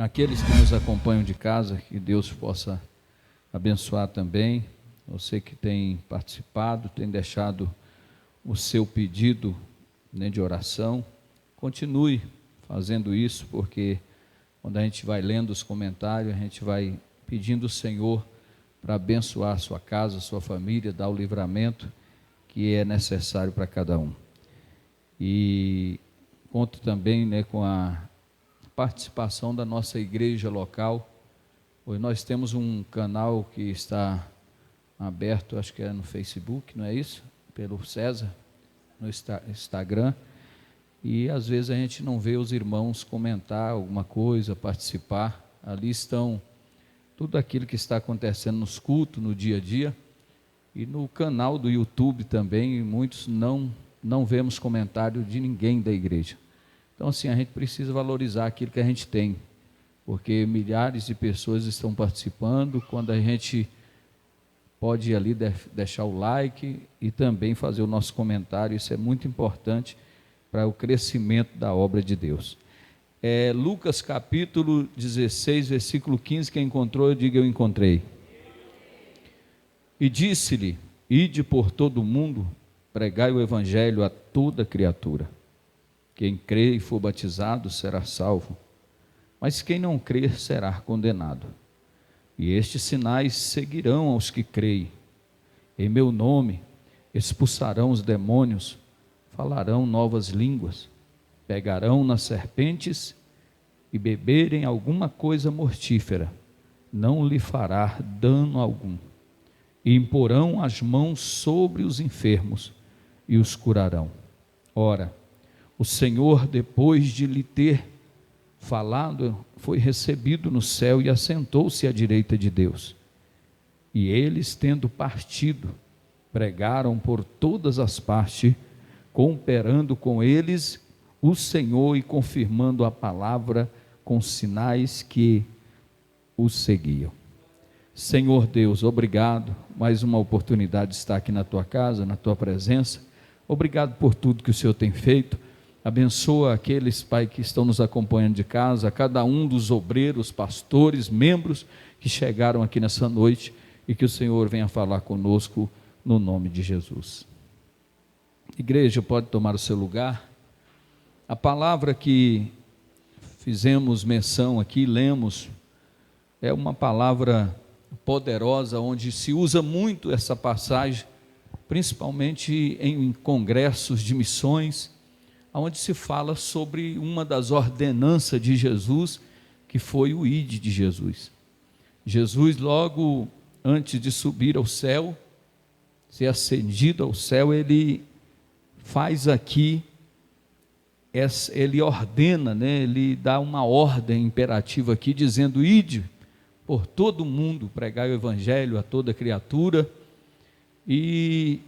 Aqueles que nos acompanham de casa, que Deus possa abençoar também. Você que tem participado, tem deixado o seu pedido, né, de oração, continue fazendo isso, porque quando a gente vai lendo os comentários, a gente vai pedindo ao Senhor para abençoar a sua casa, a sua família, dar o livramento que é necessário para cada um. E conto também, né, com a participação da nossa igreja local. Hoje nós temos um canal que está aberto, acho que é no Facebook, não é isso? Pelo César, no Instagram, e às vezes a gente não vê os irmãos comentar alguma coisa, participar. Ali estão tudo aquilo que está acontecendo nos cultos, no dia a dia, e no canal do YouTube também, muitos não vemos comentário de ninguém da igreja. Então assim, a gente precisa valorizar aquilo que a gente tem, porque milhares de pessoas estão participando. Quando a gente pode ir ali deixar o like e também fazer o nosso comentário, isso é muito importante para o crescimento da obra de Deus. Lucas capítulo 16, versículo 15, quem encontrou, diga eu encontrei. E disse-lhe: ide por todo o mundo, pregai o evangelho a toda criatura. Quem crê e for batizado será salvo, mas quem não crer será condenado. E estes sinais seguirão aos que creem. Em meu nome expulsarão os demônios, falarão novas línguas, pegarão nas serpentes e beberem alguma coisa mortífera, não lhe fará dano algum. E imporão as mãos sobre os enfermos e os curarão. Ora, o Senhor, depois de lhe ter falado, foi recebido no céu e assentou-se à direita de Deus. E eles, tendo partido, pregaram por todas as partes, cooperando com eles o Senhor e confirmando a palavra com sinais que os seguiam. Senhor Deus, obrigado, mais uma oportunidade de estar aqui na tua casa, na tua presença. Obrigado por tudo que o Senhor tem feito. Abençoa aqueles, Pai, que estão nos acompanhando de casa, cada um dos obreiros, pastores, membros que chegaram aqui nessa noite, e que o Senhor venha falar conosco no nome de Jesus. Igreja, pode tomar o seu lugar. A palavra que fizemos menção aqui, lemos, é uma palavra poderosa, onde se usa muito essa passagem, principalmente em congressos de missões, onde se fala sobre uma das ordenanças de Jesus, que foi o ide de Jesus. Jesus, logo antes de subir ao céu, ser ascendido ao céu, ele faz aqui, ele ordena, né, ele dá uma ordem imperativa aqui, dizendo: ide por todo o mundo, pregai o evangelho a toda criatura, e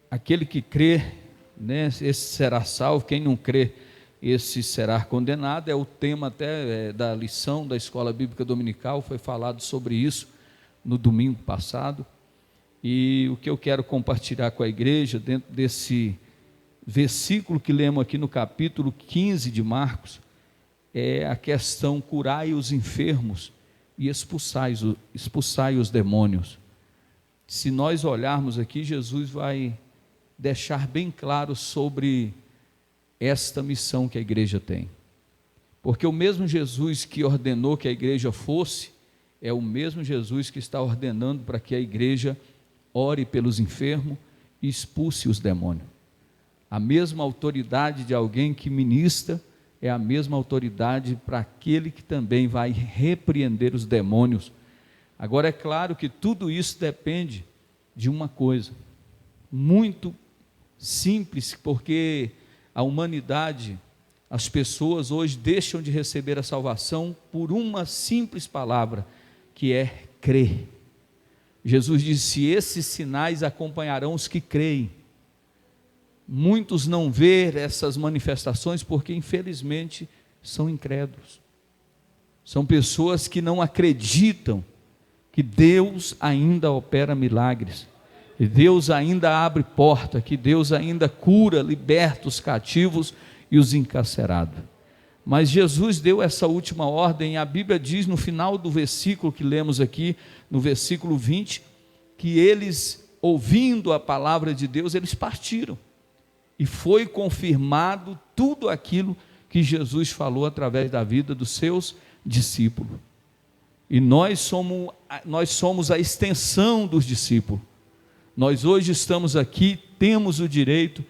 aquele que crer, né, esse será salvo, quem não crer, esse será condenado. É o tema até da lição da Escola Bíblica Dominical, foi falado sobre isso no domingo passado. E o que eu quero compartilhar com a igreja, dentro desse versículo que lemos aqui no capítulo 15 de Marcos, é a questão: curai os enfermos e expulsai os demônios. Se nós olharmos aqui, Jesus vai deixar bem claro sobre esta missão que a igreja tem, porque o mesmo Jesus que ordenou que a igreja fosse, é o mesmo Jesus que está ordenando para que a igreja ore pelos enfermos e expulse os demônios. A mesma autoridade de alguém que ministra é a mesma autoridade para aquele que também vai repreender os demônios. Agora, é claro que tudo isso depende de uma coisa muito simples, porque a humanidade, as pessoas hoje deixam de receber a salvação por uma simples palavra, que é crer. Jesus disse: esses sinais acompanharão os que creem. Muitos não vêem essas manifestações porque infelizmente são incrédulos, são pessoas que não acreditam que Deus ainda opera milagres, que Deus ainda abre porta, que Deus ainda cura, liberta os cativos e os encarcerados. Mas Jesus deu essa última ordem, a Bíblia diz no final do versículo que lemos aqui, no versículo 20, que eles, ouvindo a palavra de Deus, eles partiram. E foi confirmado tudo aquilo que Jesus falou através da vida dos seus discípulos. E nós somos a extensão dos discípulos. Nós hoje estamos aqui, temos o direito,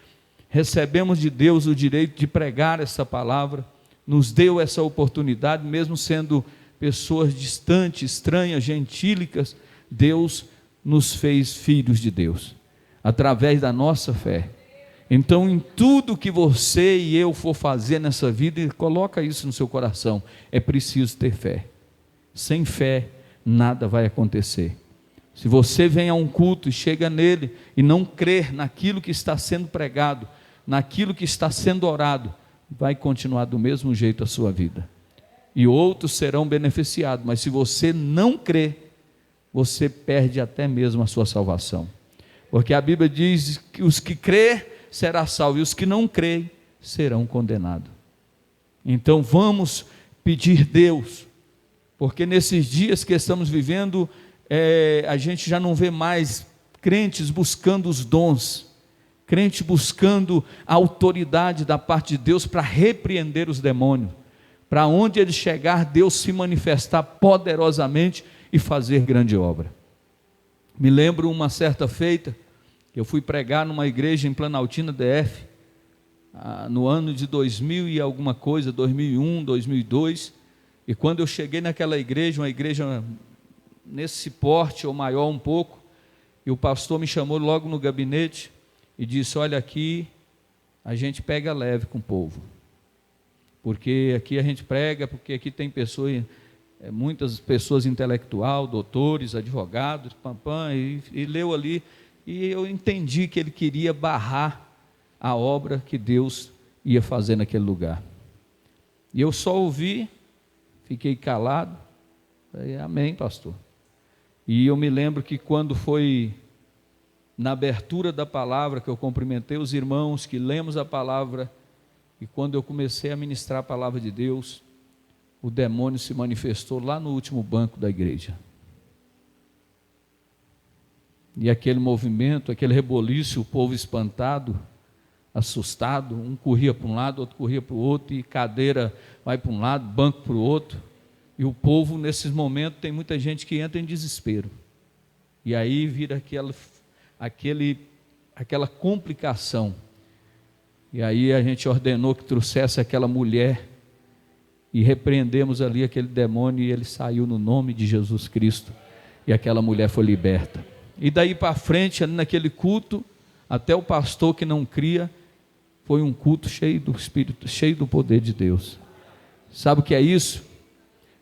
recebemos de Deus o direito de pregar essa palavra, nos deu essa oportunidade, mesmo sendo pessoas distantes, estranhas, gentílicas, Deus nos fez filhos de Deus, através da nossa fé. Então, em tudo que você e eu for fazer nessa vida, coloca isso no seu coração, é preciso ter fé. Sem fé, nada vai acontecer. Se você vem a um culto e chega nele e não crer naquilo que está sendo pregado, naquilo que está sendo orado, vai continuar do mesmo jeito a sua vida. E outros serão beneficiados, mas se você não crer, você perde até mesmo a sua salvação. Porque a Bíblia diz que os que crer será salvo, e os que não creem serão condenados. Então vamos pedir Deus, porque nesses dias que estamos vivendo, a gente já não vê mais crentes buscando os dons, crente buscando a autoridade da parte de Deus para repreender os demônios, para onde ele chegar, Deus se manifestar poderosamente e fazer grande obra. Me lembro uma certa feita, que eu fui pregar numa igreja em Planaltina DF, no ano de 2000 e alguma coisa, 2001, 2002, e quando eu cheguei naquela igreja, uma igreja nesse porte ou maior um pouco, e o pastor me chamou logo no gabinete, e disse: olha, aqui a gente pega leve com o povo, porque aqui a gente prega, porque aqui tem pessoas, muitas pessoas intelectuais, doutores, advogados, e leu ali, e eu entendi que ele queria barrar a obra que Deus ia fazer naquele lugar. E eu só ouvi, fiquei calado, falei: amém, pastor. E eu me lembro que quando foi na abertura da palavra, que eu cumprimentei os irmãos, que lemos a palavra, e quando eu comecei a ministrar a palavra de Deus, o demônio se manifestou lá no último banco da igreja. E aquele movimento, aquele reboliço, o povo espantado, assustado, um corria para um lado, outro corria para o outro, e cadeira vai para um lado, banco para o outro, e o povo, nesses momentos, tem muita gente que entra em desespero, e aí vira aquela complicação, e aí a gente ordenou que trouxesse aquela mulher, e repreendemos ali aquele demônio, e ele saiu no nome de Jesus Cristo, e aquela mulher foi liberta. E daí para frente, ali naquele culto, até o pastor que não cria, foi um culto cheio do Espírito, cheio do poder de Deus. Sabe o que é isso?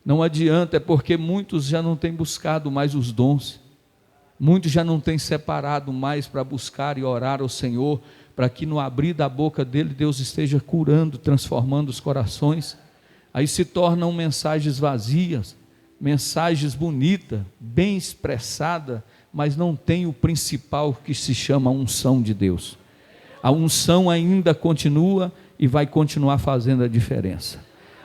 Não adianta, é porque muitos já não têm buscado mais os dons, muitos já não têm separado mais para buscar e orar ao Senhor, para que no abrir da boca dele, Deus esteja curando, transformando os corações. Aí se tornam mensagens vazias, mensagens bonitas, bem expressadas, mas não tem o principal, que se chama unção de Deus. A unção ainda continua e vai continuar fazendo a diferença,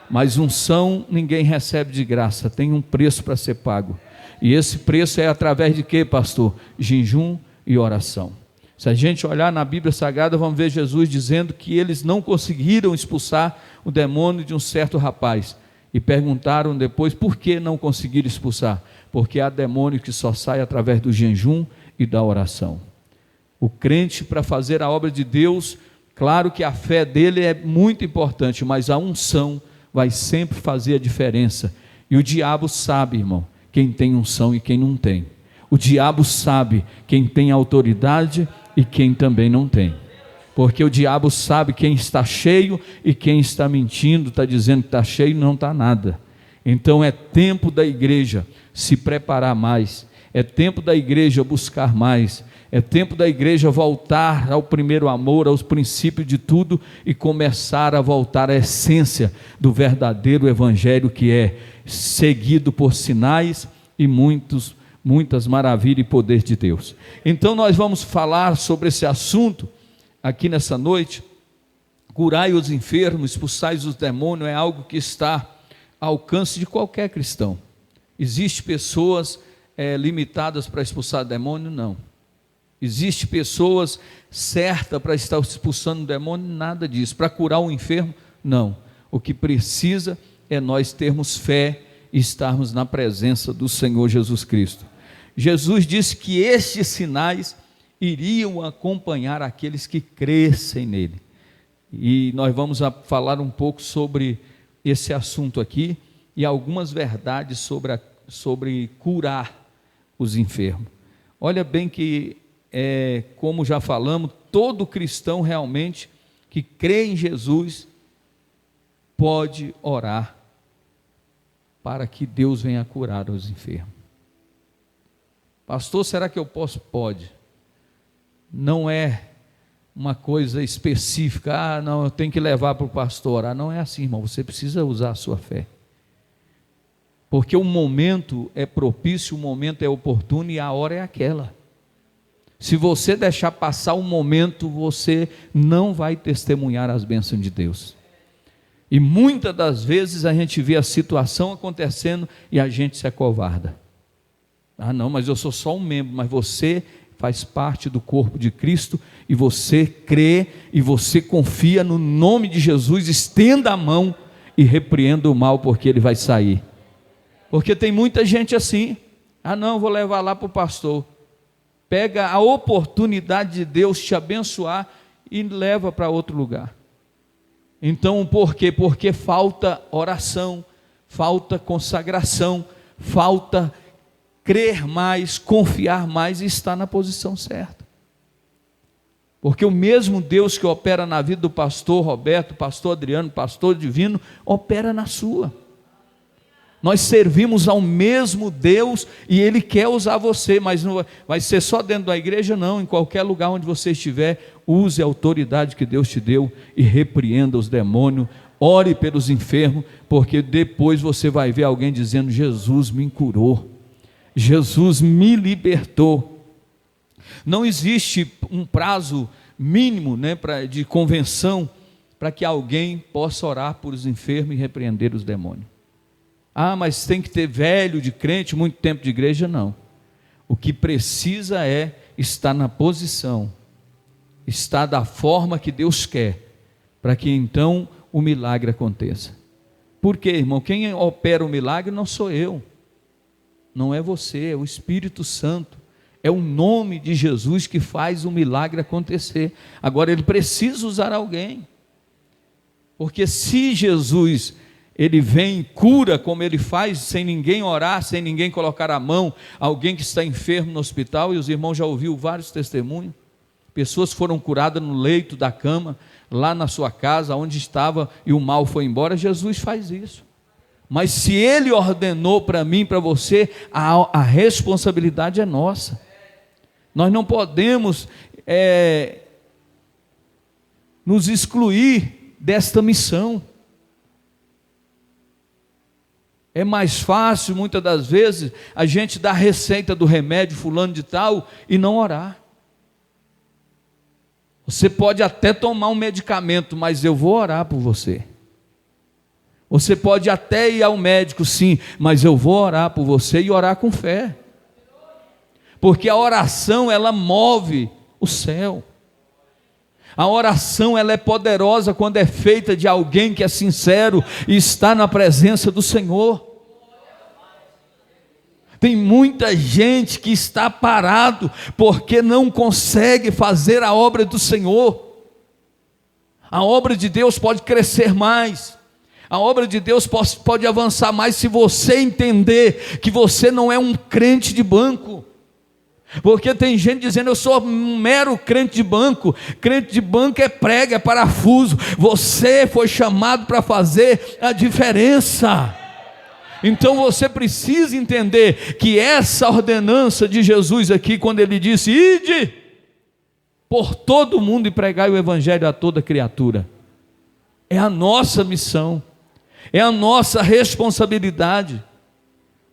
mas unção ninguém recebe de graça, tem um preço para ser pago, e esse preço é através de quê, pastor? Jejum e oração. Se a gente olhar na Bíblia Sagrada, vamos ver Jesus dizendo que eles não conseguiram expulsar o demônio de um certo rapaz, e perguntaram depois por que não conseguiram expulsar, porque há demônio que só sai através do jejum e da oração. O crente, para fazer a obra de Deus, claro que a fé dele é muito importante, mas a unção vai sempre fazer a diferença, e o diabo sabe, irmão, quem tem unção e quem não tem. O diabo sabe quem tem autoridade e quem também não tem, porque o diabo sabe quem está cheio e quem está mentindo, está dizendo que está cheio e não está nada. Então é tempo da igreja se preparar mais, é tempo da igreja buscar mais, é tempo da igreja voltar ao primeiro amor, aos princípios de tudo, e começar a voltar à essência do verdadeiro evangelho, que é seguido por sinais e muitas maravilhas e poder de Deus. Então nós vamos falar sobre esse assunto aqui nessa noite, Curai os enfermos, expulsai os demônios, é algo que está ao alcance de qualquer cristão. Existem pessoas limitadas para expulsar demônio? Não. Existem pessoas certas para estar expulsando demônio? Nada disso. Para curar o enfermo? Não. O que precisa é nós termos fé e estarmos na presença do Senhor Jesus Cristo. Jesus disse que estes sinais iriam acompanhar aqueles que crescem nele. E nós vamos falar um pouco sobre esse assunto aqui e algumas verdades sobre curar os enfermos. Olha bem que, como já falamos, todo cristão realmente que crê em Jesus pode orar para que Deus venha curar os enfermos. Pastor, será que eu posso? Pode. Não é uma coisa específica, não, eu tenho que levar para o pastor orar. Não é assim, irmão, você precisa usar a sua fé. Porque o momento é propício, o momento é oportuno e a hora é aquela. Se você deixar passar o momento, você não vai testemunhar as bênçãos de Deus. E muitas das vezes a gente vê a situação acontecendo e a gente se acovarda. Ah não, mas eu sou só um membro, mas você faz parte do corpo de Cristo, e você crê, e você confia no nome de Jesus, estenda a mão e repreenda o mal, porque ele vai sair. Porque tem muita gente assim, ah não, vou levar lá para o pastor, pega a oportunidade de Deus te abençoar, e leva para outro lugar. Então por quê? Porque falta oração, falta consagração, falta crer mais, confiar mais e estar na posição certa. Porque o mesmo Deus que opera na vida do pastor Roberto, pastor Adriano, pastor Divino, opera na sua. Nós servimos ao mesmo Deus e Ele quer usar você, mas não vai ser só dentro da igreja, não. Em qualquer lugar onde você estiver, use a autoridade que Deus te deu e repreenda os demônios. Ore pelos enfermos, porque depois você vai ver alguém dizendo: Jesus me curou, Jesus me libertou. Não existe um prazo mínimo, de convenção para que alguém possa orar por os enfermos e repreender os demônios. Ah, mas tem que ter velho de crente, muito tempo de igreja? Não. O que precisa é estar na posição, estar da forma que Deus quer, para que então o milagre aconteça. Por quê, irmão? Quem opera o milagre não sou eu, não é você, é o Espírito Santo, é o nome de Jesus que faz o milagre acontecer. Agora ele precisa usar alguém, porque se Jesus, ele vem e cura como ele faz, sem ninguém orar, sem ninguém colocar a mão, alguém que está enfermo no hospital, e os irmãos já ouviram vários testemunhos, pessoas foram curadas no leito da cama, lá na sua casa, onde estava, e o mal foi embora. Jesus faz isso. Mas se ele ordenou para mim, para você, a responsabilidade é nossa. Nós não podemos nos excluir desta missão. É mais fácil, muitas das vezes, a gente dar a receita do remédio fulano de tal e não orar. Você pode até tomar um medicamento, mas eu vou orar por você. Você pode até ir ao médico, sim, mas eu vou orar por você, e orar com fé. Porque a oração, ela move o céu. A oração, ela é poderosa quando é feita de alguém que é sincero e está na presença do Senhor. Tem muita gente que está parado porque não consegue fazer a obra do Senhor. A obra de Deus pode crescer mais. A obra de Deus pode avançar mais se você entender que você não é um crente de banco. Porque tem gente dizendo: eu sou um mero crente de banco. Crente de banco é prego, é parafuso. Você foi chamado para fazer a diferença. Então você precisa entender que essa ordenança de Jesus aqui, quando ele disse: ide por todo mundo e pregai o evangelho a toda criatura, é a nossa missão, é a nossa responsabilidade.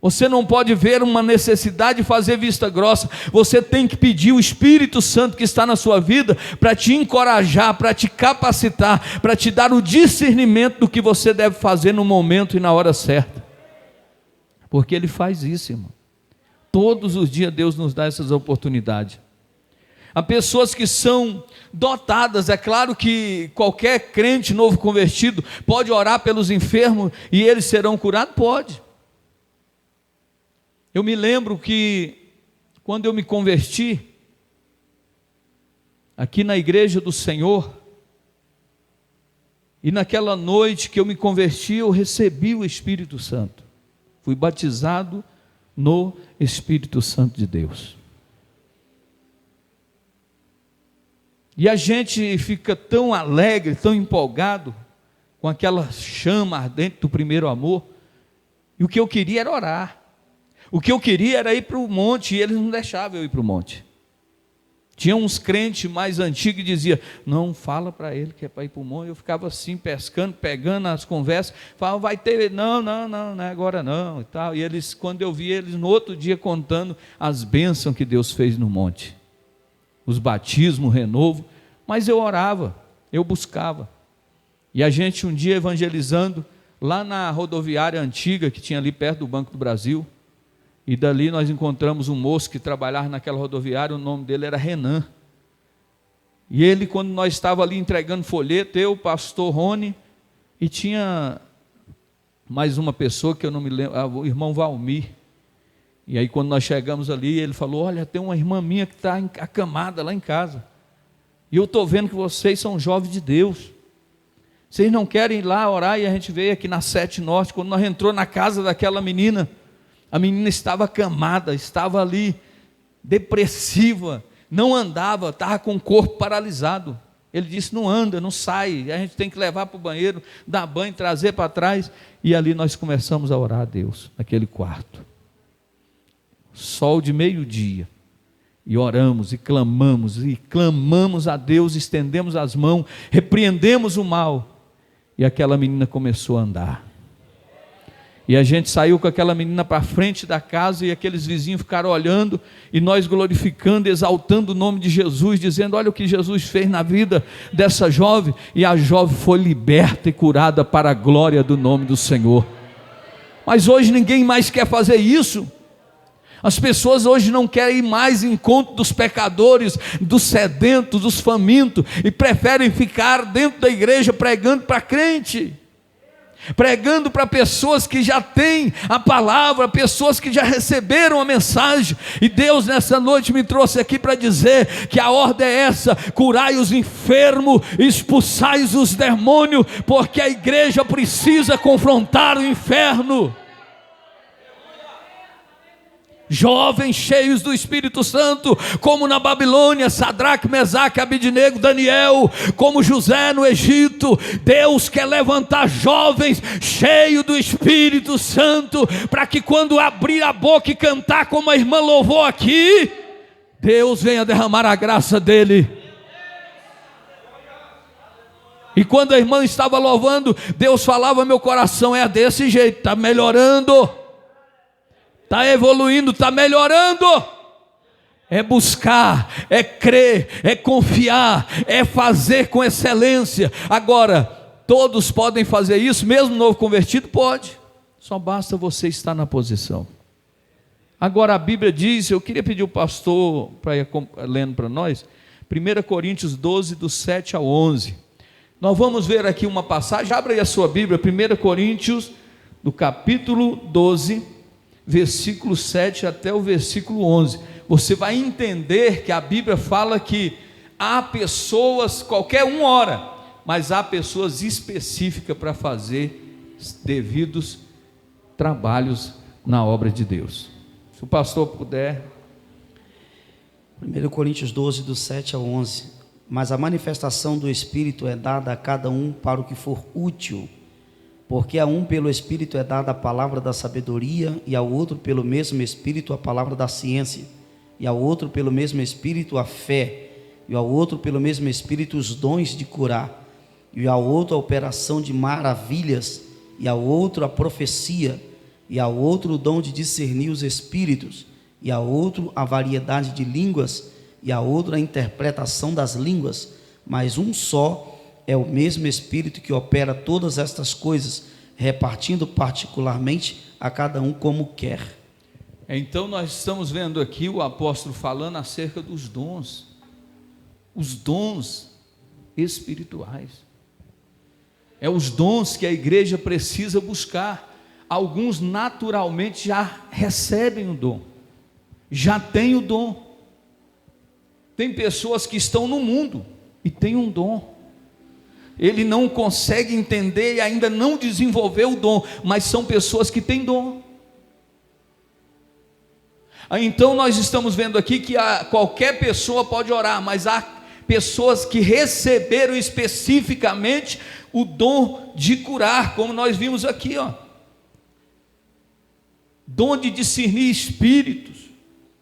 Você não pode ver uma necessidade e fazer vista grossa. Você tem que pedir o Espírito Santo que está na sua vida para te encorajar, para te capacitar, para te dar o discernimento do que você deve fazer no momento e na hora certa. Porque Ele faz isso, irmão. Todos os dias Deus nos dá essas oportunidades. Há pessoas que são dotadas, é claro que qualquer crente novo convertido pode orar pelos enfermos e eles serão curados? Pode. Eu me lembro que quando eu me converti, aqui na igreja do Senhor, e naquela noite que eu me converti, eu recebi o Espírito Santo, fui batizado no Espírito Santo de Deus. E a gente fica tão alegre, tão empolgado, com aquela chama ardente do primeiro amor, e o que eu queria era orar. O que eu queria era ir para o monte, e eles não deixavam eu ir para o monte. Tinha uns crentes mais antigos que diziam, não, fala para ele que é para ir para o monte. Eu ficava assim, pescando, pegando as conversas, falava, vai ter, não é agora não, e tal. E eles, quando eu vi eles no outro dia contando as bênçãos que Deus fez no monte, os batismos, o renovo, mas eu orava, eu buscava. E a gente um dia evangelizando, lá na rodoviária antiga, que tinha ali perto do Banco do Brasil, e dali nós encontramos um moço que trabalhava naquela rodoviária, o nome dele era Renan. E ele, quando nós estávamos ali entregando folheto, eu, o pastor Rony, e tinha mais uma pessoa que eu não me lembro, o irmão Valmir. E aí quando nós chegamos ali, ele falou, olha, tem uma irmã minha que está acamada lá em casa. E eu estou vendo que vocês são jovens de Deus. Vocês não querem ir lá orar? E a gente veio aqui na 7 Norte, quando nós entramos na casa daquela menina, a menina estava acamada, estava ali, depressiva, não andava, estava com o corpo paralisado. Ele disse, não anda, não sai, a gente tem que levar para o banheiro, dar banho, trazer para trás. E ali nós começamos a orar a Deus, naquele quarto. Sol de meio-dia, e oramos, e clamamos a Deus, estendemos as mãos, repreendemos o mal, e aquela menina começou a andar. E a gente saiu com aquela menina para frente da casa, e aqueles vizinhos ficaram olhando, e nós glorificando, exaltando o nome de Jesus, dizendo, olha o que Jesus fez na vida dessa jovem, e a jovem foi liberta e curada para a glória do nome do Senhor. Mas hoje ninguém mais quer fazer isso. As pessoas hoje não querem ir mais em encontro dos pecadores, dos sedentos, dos famintos, e preferem ficar dentro da igreja pregando para crente, pregando para pessoas que já têm a palavra, pessoas que já receberam a mensagem. E Deus nessa noite me trouxe aqui para dizer que a ordem é essa: curai os enfermos, expulsai os demônios, porque a igreja precisa confrontar o inferno. Jovens cheios do Espírito Santo, como na Babilônia, Sadraque, Mesaque, Abidnego, Daniel, como José no Egito. Deus quer levantar jovens cheios do Espírito Santo, para que quando abrir a boca e cantar como a irmã louvou aqui, Deus venha derramar a graça dele. E quando a irmã estava louvando, Deus falava ao meu coração, é desse jeito, está melhorando, está evoluindo, está melhorando. É buscar, é crer, é confiar, é fazer com excelência. Agora, todos podem fazer isso, mesmo novo convertido? Pode, só basta você estar na posição. Agora a Bíblia diz, eu queria pedir o pastor para ir lendo para nós, 1 Coríntios 12, do 7 ao 11. Nós vamos ver aqui uma passagem, abra aí a sua Bíblia, 1 Coríntios, do capítulo 12, versículo 7 até o versículo 11, você vai entender que a Bíblia fala que há pessoas, qualquer um ora, mas há pessoas específicas para fazer devidos trabalhos na obra de Deus. Se o pastor puder. 1 Coríntios 12, do 7 ao 11, mas a manifestação do Espírito é dada a cada um para o que for útil, porque a um pelo Espírito é dada a palavra da sabedoria, e ao outro pelo mesmo Espírito a palavra da ciência, e ao outro pelo mesmo Espírito a fé, e ao outro pelo mesmo Espírito os dons de curar, e ao outro a operação de maravilhas, e ao outro a profecia, e a outro o dom de discernir os espíritos, e a outro a variedade de línguas, e a outro a interpretação das línguas, mas um só é o mesmo Espírito que opera todas estas coisas, repartindo particularmente a cada um como quer. Então nós estamos vendo aqui o apóstolo falando acerca dos dons, os dons espirituais. É os dons que a igreja precisa buscar. Alguns naturalmente já recebem o dom, já têm o dom. Tem pessoas que estão no mundo e têm um dom. Ele não consegue entender e ainda não desenvolveu o dom, mas são pessoas que têm dom. Então nós estamos vendo aqui que qualquer pessoa pode orar, mas há pessoas que receberam especificamente o dom de curar, como nós vimos aqui, ó. Dom de discernir espíritos,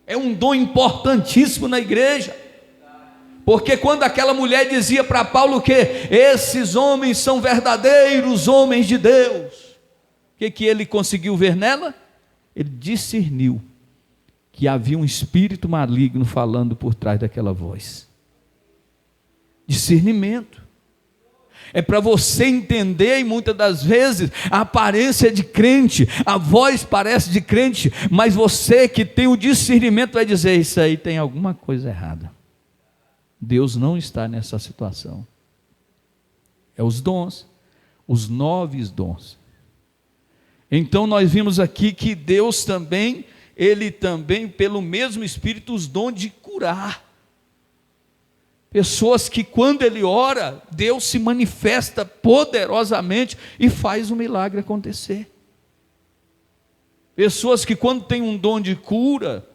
é um dom importantíssimo na igreja, porque quando aquela mulher dizia para Paulo que esses homens são verdadeiros homens de Deus, o que ele conseguiu ver nela? Ele discerniu que havia um espírito maligno falando por trás daquela voz. Discernimento é para você entender, e muitas das vezes a aparência é de crente, a voz parece de crente, mas você que tem o discernimento vai dizer: isso aí tem alguma coisa errada, Deus não está nessa situação. É os dons, os 9 dons. Então nós vimos aqui que Deus também, Ele também, pelo mesmo Espírito, os dons de curar. Pessoas que quando Ele ora, Deus se manifesta poderosamente e faz o milagre acontecer. Pessoas que quando tem um dom de cura,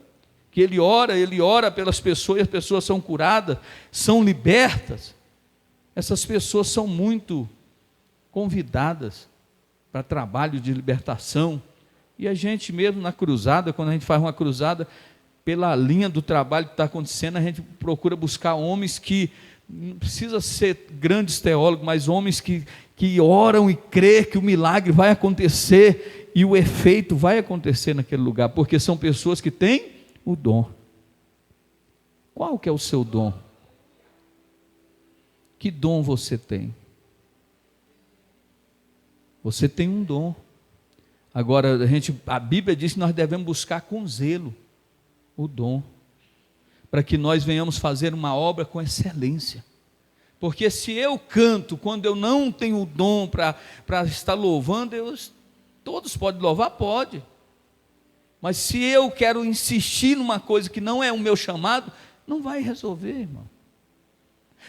que Ele ora pelas pessoas e as pessoas são curadas, são libertas. Essas pessoas são muito convidadas para trabalho de libertação. E a gente mesmo na cruzada, quando a gente faz uma cruzada, pela linha do trabalho que está acontecendo, a gente procura buscar homens que, não precisa ser grandes teólogos, mas homens que oram e crê que o milagre vai acontecer e o efeito vai acontecer naquele lugar, porque são pessoas que têm o dom. Qual que é o seu dom? Que dom você tem? Você tem um dom. Agora, a Bíblia diz que nós devemos buscar com zelo o dom, para que nós venhamos fazer uma obra com excelência. Porque se eu canto quando eu não tenho o dom para estar louvando, todos podem louvar? Pode. Mas se eu quero insistir numa coisa que não é o meu chamado, não vai resolver, irmão.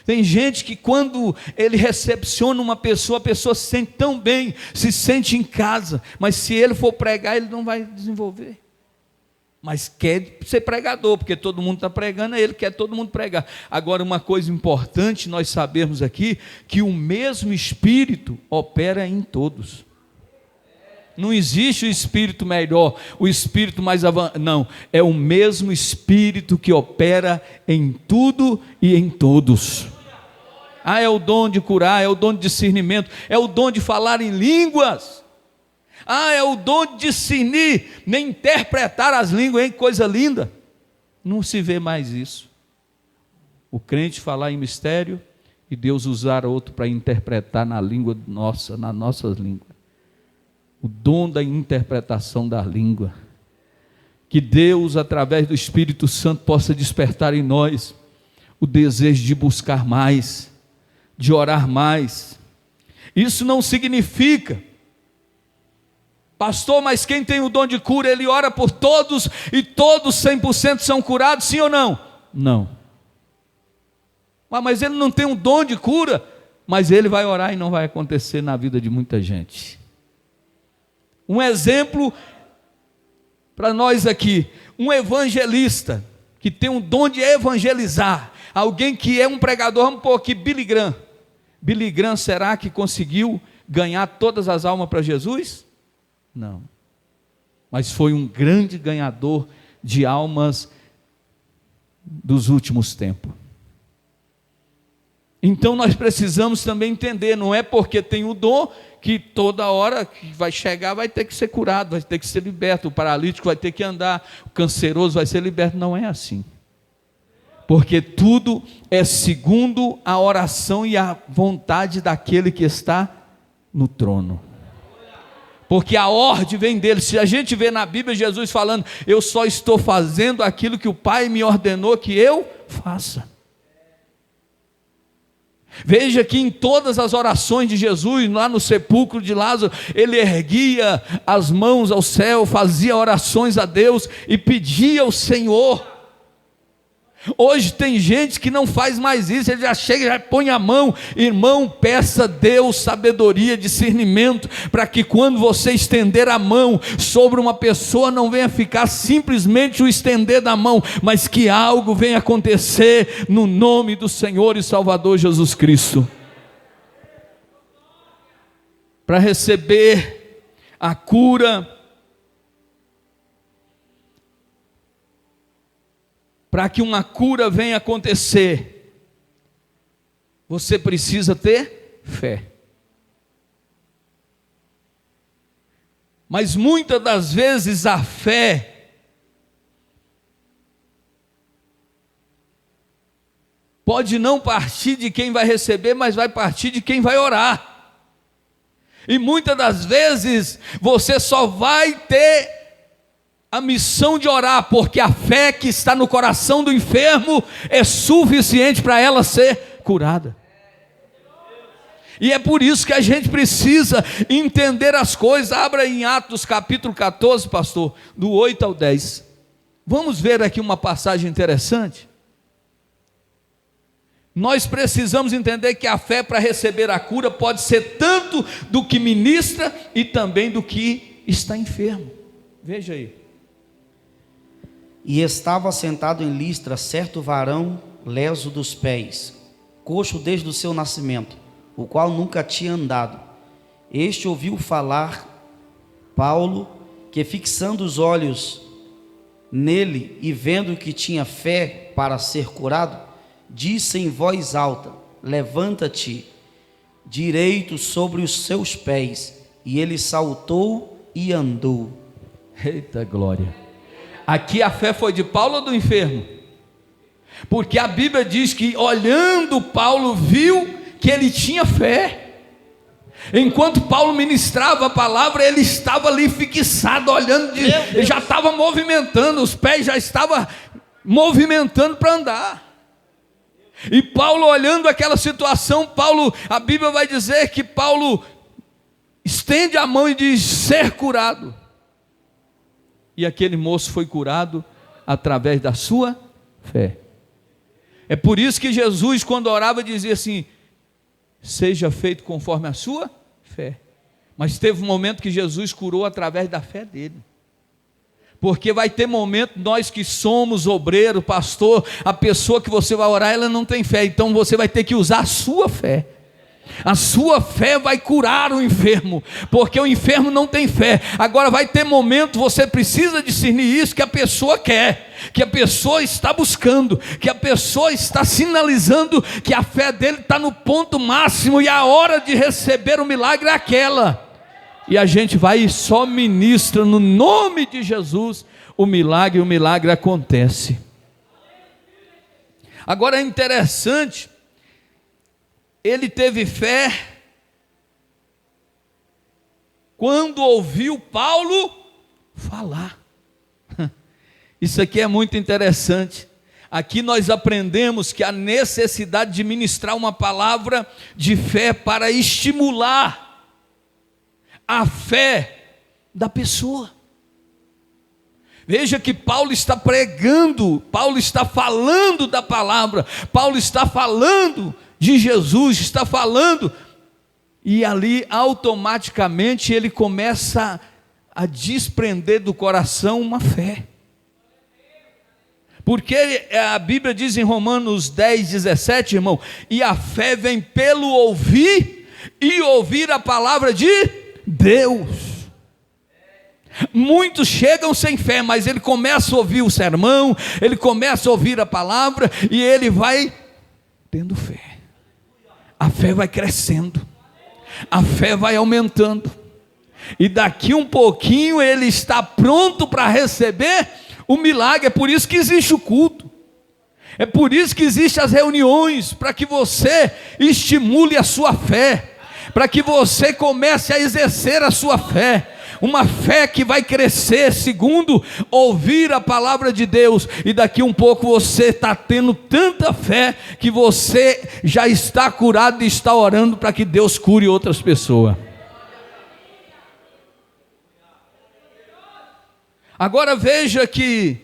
Tem gente que quando ele recepciona uma pessoa, a pessoa se sente tão bem, se sente em casa, mas se ele for pregar, ele não vai desenvolver. Mas quer ser pregador, porque todo mundo está pregando, ele quer todo mundo pregar. Agora, uma coisa importante nós sabemos aqui, que o mesmo Espírito opera em todos. Não existe o Espírito melhor, o Espírito mais avançado, não, é o mesmo Espírito que opera em tudo e em todos. É o dom de curar, é o dom de discernimento, é o dom de falar em línguas. É o dom de discernir, nem interpretar as línguas, hein? Coisa linda. Não se vê mais isso. O crente falar em mistério e Deus usar outro para interpretar na língua nossa, na nossa língua. O dom da interpretação da língua. Que Deus, através do Espírito Santo, possa despertar em nós o desejo de buscar mais, de orar mais. Isso não significa, pastor, mas quem tem o dom de cura, ele ora por todos e todos 100% são curados, sim ou não? Não. Mas ele não tem um dom de cura, mas ele vai orar e não vai acontecer na vida de muita gente. Um exemplo para nós aqui, um evangelista que tem um dom de evangelizar, alguém que é um pregador, vamos pôr aqui Billy Graham. Billy Graham, será que conseguiu ganhar todas as almas para Jesus? Não, mas foi um grande ganhador de almas dos últimos tempos. Então nós precisamos também entender, não é porque tem o dom que toda hora que vai chegar vai ter que ser curado, vai ter que ser liberto, o paralítico vai ter que andar, o canceroso vai ser liberto. Não é assim, porque tudo é segundo a oração e a vontade daquele que está no trono, porque a ordem vem dele. Se a gente vê na Bíblia Jesus falando, eu só estou fazendo aquilo que o Pai me ordenou que eu faça. Veja que em todas as orações de Jesus, lá no sepulcro de Lázaro, ele erguia as mãos ao céu, fazia orações a Deus e pedia ao Senhor. Hoje tem gente que não faz mais isso, ele já chega e já põe a mão. Irmão, peça a Deus sabedoria, discernimento, para que quando você estender a mão sobre uma pessoa, não venha ficar simplesmente o estender da mão, mas que algo venha acontecer no nome do Senhor e Salvador Jesus Cristo. Para receber a cura, para que uma cura venha acontecer, você precisa ter fé. Mas muitas das vezes a fé pode não partir de quem vai receber, mas vai partir de quem vai orar. E muitas das vezes você só vai ter a missão de orar, porque a fé que está no coração do enfermo é suficiente para ela ser curada. E é por isso que a gente precisa entender as coisas. Abra em Atos capítulo 14, pastor, do 8 ao 10. Vamos ver aqui uma passagem interessante. Nós precisamos entender que a fé para receber a cura pode ser tanto do que ministra e também do que está enfermo. Veja aí. E estava sentado em Listra certo varão leso dos pés, coxo desde o seu nascimento, o qual nunca tinha andado. Este ouviu falar Paulo, que fixando os olhos nele e vendo que tinha fé para ser curado, disse em voz alta: levanta-te direito sobre os seus pés. E ele saltou e andou. Eita glória! Aqui a fé foi de Paulo ou do enfermo? Porque a Bíblia diz que olhando Paulo viu que ele tinha fé. Enquanto Paulo ministrava a palavra, ele estava ali fixado, olhando, ele já estava movimentando, os pés já estavam movimentando para andar. E Paulo olhando aquela situação, a Bíblia vai dizer que Paulo estende a mão e diz: ser curado. E aquele moço foi curado através da sua fé. É por isso que Jesus, quando orava, dizia assim: seja feito conforme a sua fé. Mas teve um momento que Jesus curou através da fé dele. Porque vai ter momento, nós que somos obreiro, pastor, a pessoa que você vai orar, ela não tem fé, então você vai ter que usar a sua fé. A sua fé vai curar o enfermo, porque o enfermo não tem fé. Agora vai ter momento, você precisa discernir isso, que a pessoa quer, que a pessoa está buscando, que a pessoa está sinalizando que a fé dele está no ponto máximo, e a hora de receber o milagre é aquela. E a gente vai e só ministra no nome de Jesus o milagre acontece. Agora é interessante, ele teve fé quando ouviu Paulo falar. Isso aqui é muito interessante. Aqui nós aprendemos que a necessidade de ministrar uma palavra de fé para estimular a fé da pessoa. Veja que Paulo está pregando, Paulo está falando da palavra, Paulo está falando de Jesus, está falando, e ali automaticamente ele começa a desprender do coração uma fé. Porque a Bíblia diz em Romanos 10, 17, irmão, e a fé vem pelo ouvir, e ouvir a palavra de Deus. Muitos chegam sem fé, mas ele começa a ouvir o sermão, ele começa a ouvir a palavra, e ele vai tendo fé. a fé vai crescendo, a fé vai aumentando, e daqui um pouquinho ele está pronto para receber o milagre. É por isso que existe o culto, é por isso que existem as reuniões, para que você estimule a sua fé, para que você comece a exercer a sua fé, uma fé que vai crescer segundo ouvir a palavra de Deus. E daqui um pouco você está tendo tanta fé que você já está curado e está orando para que Deus cure outras pessoas. Agora veja que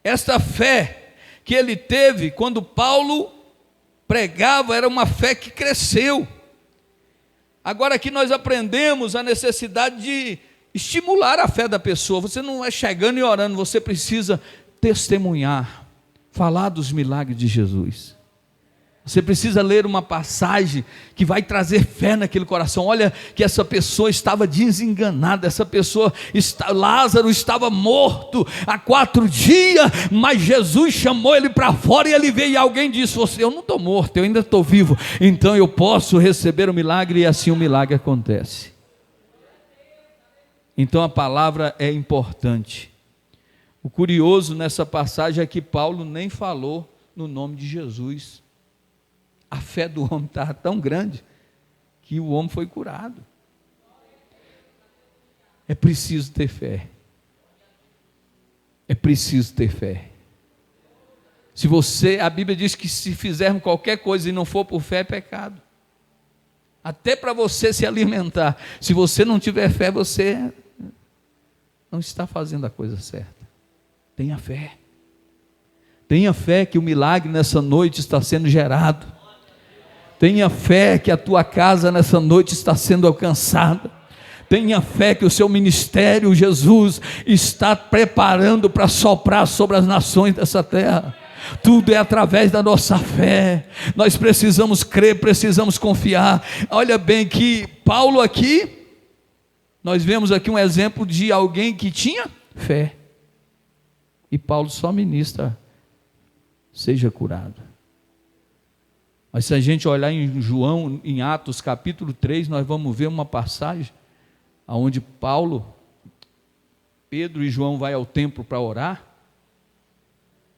esta fé que ele teve quando Paulo pregava era uma fé que cresceu. Agora aqui nós aprendemos a necessidade de estimular a fé da pessoa. Você não é chegando e orando, você precisa testemunhar, falar dos milagres de Jesus. Você precisa ler uma passagem que vai trazer fé naquele coração. Olha que essa pessoa estava desenganada, Lázaro estava morto há 4 dias, mas Jesus chamou ele para fora e ele veio e alguém disse: eu não estou morto, eu ainda estou vivo, então eu posso receber o milagre, e assim o milagre acontece. Então a palavra é importante. O curioso nessa passagem é que Paulo nem falou no nome de Jesus. A fé do homem estava tão grande que o homem foi curado. É preciso ter fé. É preciso ter fé. A Bíblia diz que se fizermos qualquer coisa e não for por fé, é pecado. Até para você se alimentar, se você não tiver fé, você não está fazendo a coisa certa. Tenha fé. Tenha fé que o milagre nessa noite está sendo gerado. Tenha fé que a tua casa nessa noite está sendo alcançada. Tenha fé que o seu ministério, Jesus, está preparando para soprar sobre as nações dessa terra. Tudo é através da nossa fé. Nós precisamos crer, precisamos confiar. Olha bem que Paulo aqui, nós vemos aqui um exemplo de alguém que tinha fé. E Paulo só ministra: seja curado. Mas se a gente olhar em João, em Atos capítulo 3, nós vamos ver uma passagem onde Pedro e João vai ao templo para orar,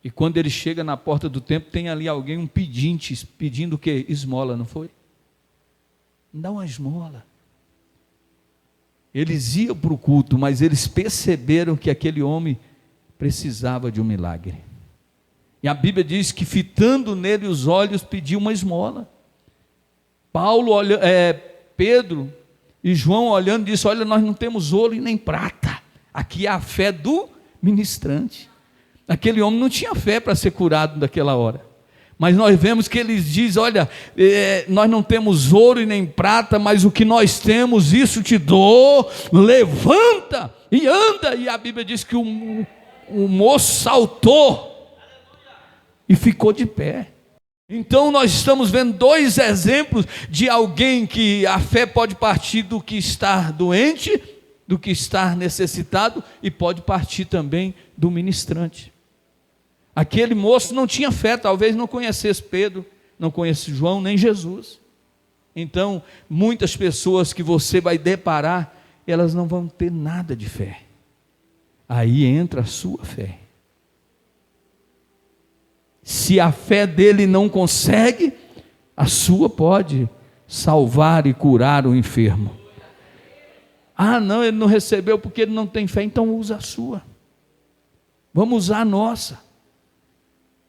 e quando ele chega na porta do templo, tem ali alguém, um pedinte, pedindo o quê? Esmola, não foi? Dá uma esmola. Eles iam para o culto, mas eles perceberam que aquele homem precisava de um milagre. E a Bíblia diz que, fitando nele os olhos, pediu uma esmola. Pedro e João olhando, disse: olha, nós não temos ouro e nem prata. Aqui é a fé do ministrante. Aquele homem não tinha fé para ser curado naquela hora. Mas nós vemos que eles dizem: olha, nós não temos ouro e nem prata, mas o que nós temos, isso te dou. Levanta e anda. E a Bíblia diz que o moço saltou e ficou de pé. Então nós estamos vendo 2 exemplos de alguém que a fé pode partir do que está doente, do que está necessitado, e pode partir também do ministrante. Aquele moço não tinha fé, talvez não conhecesse Pedro, não conhecesse João, nem Jesus. Então muitas pessoas que você vai deparar, elas não vão ter nada de fé. Aí entra a sua fé. Se a fé dele não consegue, a sua pode salvar e curar o enfermo. Ah, não, ele não recebeu porque ele não tem fé, então usa a sua. Vamos usar a nossa.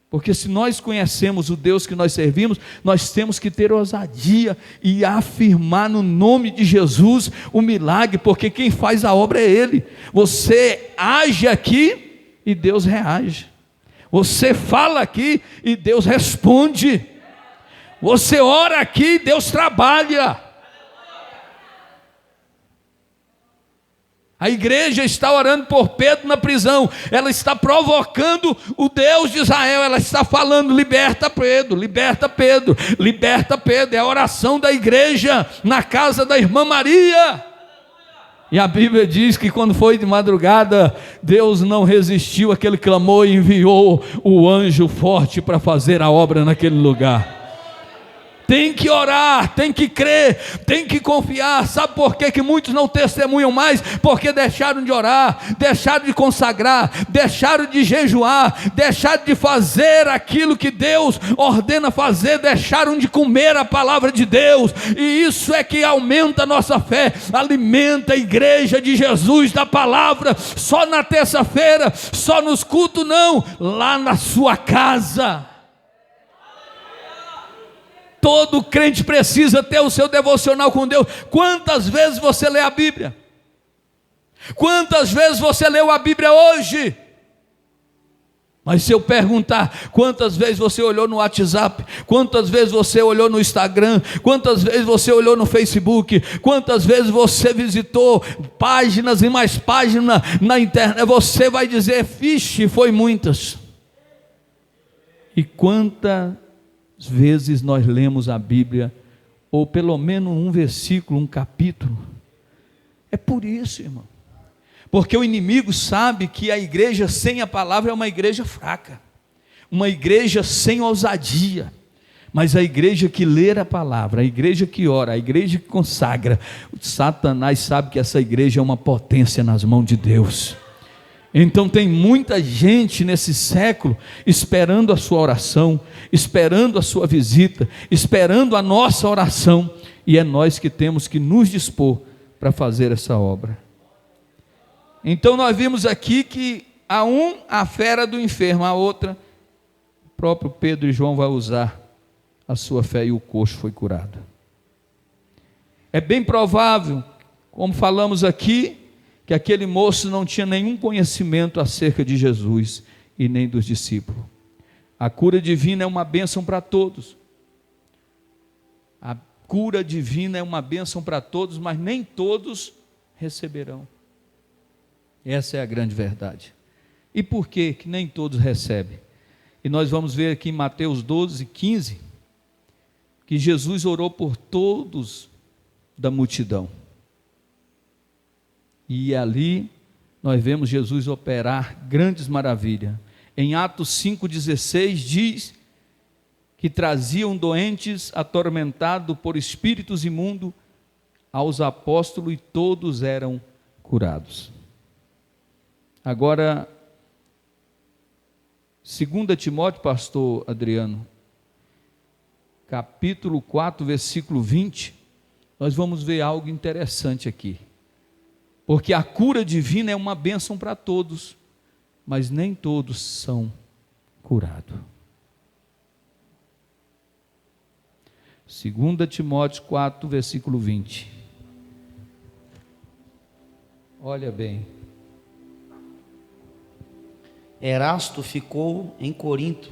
Porque se nós conhecemos o Deus que nós servimos, nós temos que ter ousadia e afirmar no nome de Jesus o milagre, porque quem faz a obra é Ele. Você age aqui e Deus reage. Você fala aqui e Deus responde. Você ora aqui e Deus trabalha. A igreja está orando por Pedro na prisão. Ela está provocando o Deus de Israel. Ela está falando: liberta Pedro, liberta Pedro, liberta Pedro. É a oração da igreja na casa da irmã Maria. E a Bíblia diz que quando foi de madrugada, Deus não resistiu àquele clamor e enviou o anjo forte para fazer a obra naquele lugar. Tem que orar, tem que crer, tem que confiar. Sabe por que muitos não testemunham mais? Porque deixaram de orar, deixaram de consagrar, deixaram de jejuar, deixaram de fazer aquilo que Deus ordena fazer, deixaram de comer a palavra de Deus. E isso é que aumenta a nossa fé, alimenta a igreja de Jesus da palavra. Só na terça-feira, só nos cultos não, lá na sua casa. Todo crente precisa ter o seu devocional com Deus. Quantas vezes você lê a Bíblia? Quantas vezes você leu a Bíblia hoje? Mas se eu perguntar, quantas vezes você olhou no WhatsApp? Quantas vezes você olhou no Instagram? Quantas vezes você olhou no Facebook? Quantas vezes você visitou páginas e mais páginas na internet? Você vai dizer, vixe, foi muitas. E quantas vezes nós lemos a Bíblia, ou pelo menos um versículo, um capítulo? É por isso, irmão, porque o inimigo sabe que a igreja sem a palavra é uma igreja fraca, uma igreja sem ousadia. Mas a igreja que lê a palavra, a igreja que ora, a igreja que consagra, Satanás sabe que essa igreja é uma potência nas mãos de Deus. Então tem muita gente nesse século esperando a sua oração, esperando a sua visita, esperando a nossa oração, e é nós que temos que nos dispor para fazer essa obra. Então nós vimos aqui que a fera do enfermo, a outra, o próprio Pedro e João vai usar a sua fé e o coxo foi curado. É bem provável, como falamos aqui, que aquele moço não tinha nenhum conhecimento acerca de Jesus e nem dos discípulos. A cura divina é uma bênção para todos. A cura divina é uma bênção para todos, mas nem todos receberão. Essa é a grande verdade. E por que nem todos recebem? E nós vamos ver aqui em Mateus 12, 15, que Jesus orou por todos da multidão. E ali nós vemos Jesus operar grandes maravilhas. Em Atos 5,16 diz que traziam doentes atormentados por espíritos imundos aos apóstolos e todos eram curados. Agora, 2 Timóteo, pastor Adriano, capítulo 4, versículo 20, nós vamos ver algo interessante aqui. Porque a cura divina é uma bênção para todos, mas nem todos são curados. 2 Timóteo 4, versículo 20. Olha bem. Erasto ficou em Corinto,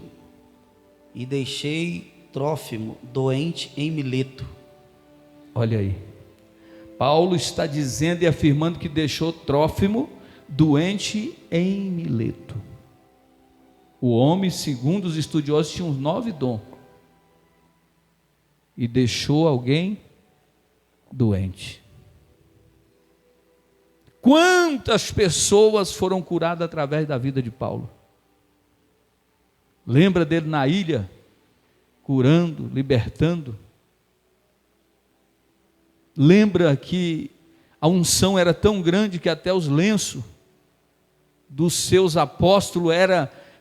e deixei Trófimo doente em Mileto. Olha aí. Paulo está dizendo e afirmando que deixou Trófimo doente em Mileto. O homem, segundo os estudiosos, tinha uns 9 dons. E deixou alguém doente. Quantas pessoas foram curadas através da vida de Paulo? Lembra dele na ilha, curando, libertando? Lembra que a unção era tão grande que até os lenços dos seus apóstolos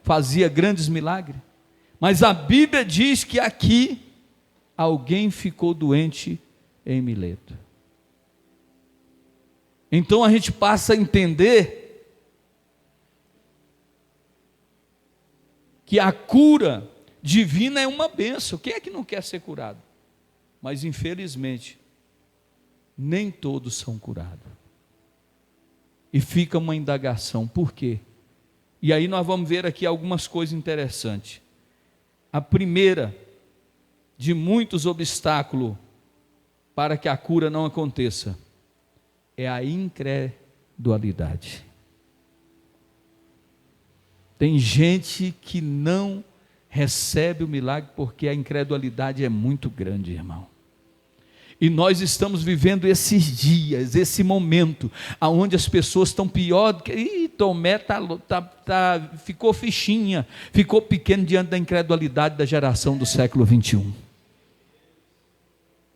fazia grandes milagres? Mas a Bíblia diz que aqui alguém ficou doente em Mileto. Então a gente passa a entender que a cura divina é uma bênção. Quem é que não quer ser curado? Mas infelizmente nem todos são curados. E fica uma indagação, por quê? E aí nós vamos ver aqui algumas coisas interessantes. A primeira de muitos obstáculos para que a cura não aconteça é a incredulidade. Tem gente que não recebe o milagre porque a incredulidade é muito grande, irmão. E nós estamos vivendo esses dias, esse momento, onde as pessoas estão pior do que... Tomé ficou fichinha, ficou pequeno diante da incredulidade da geração do século 21.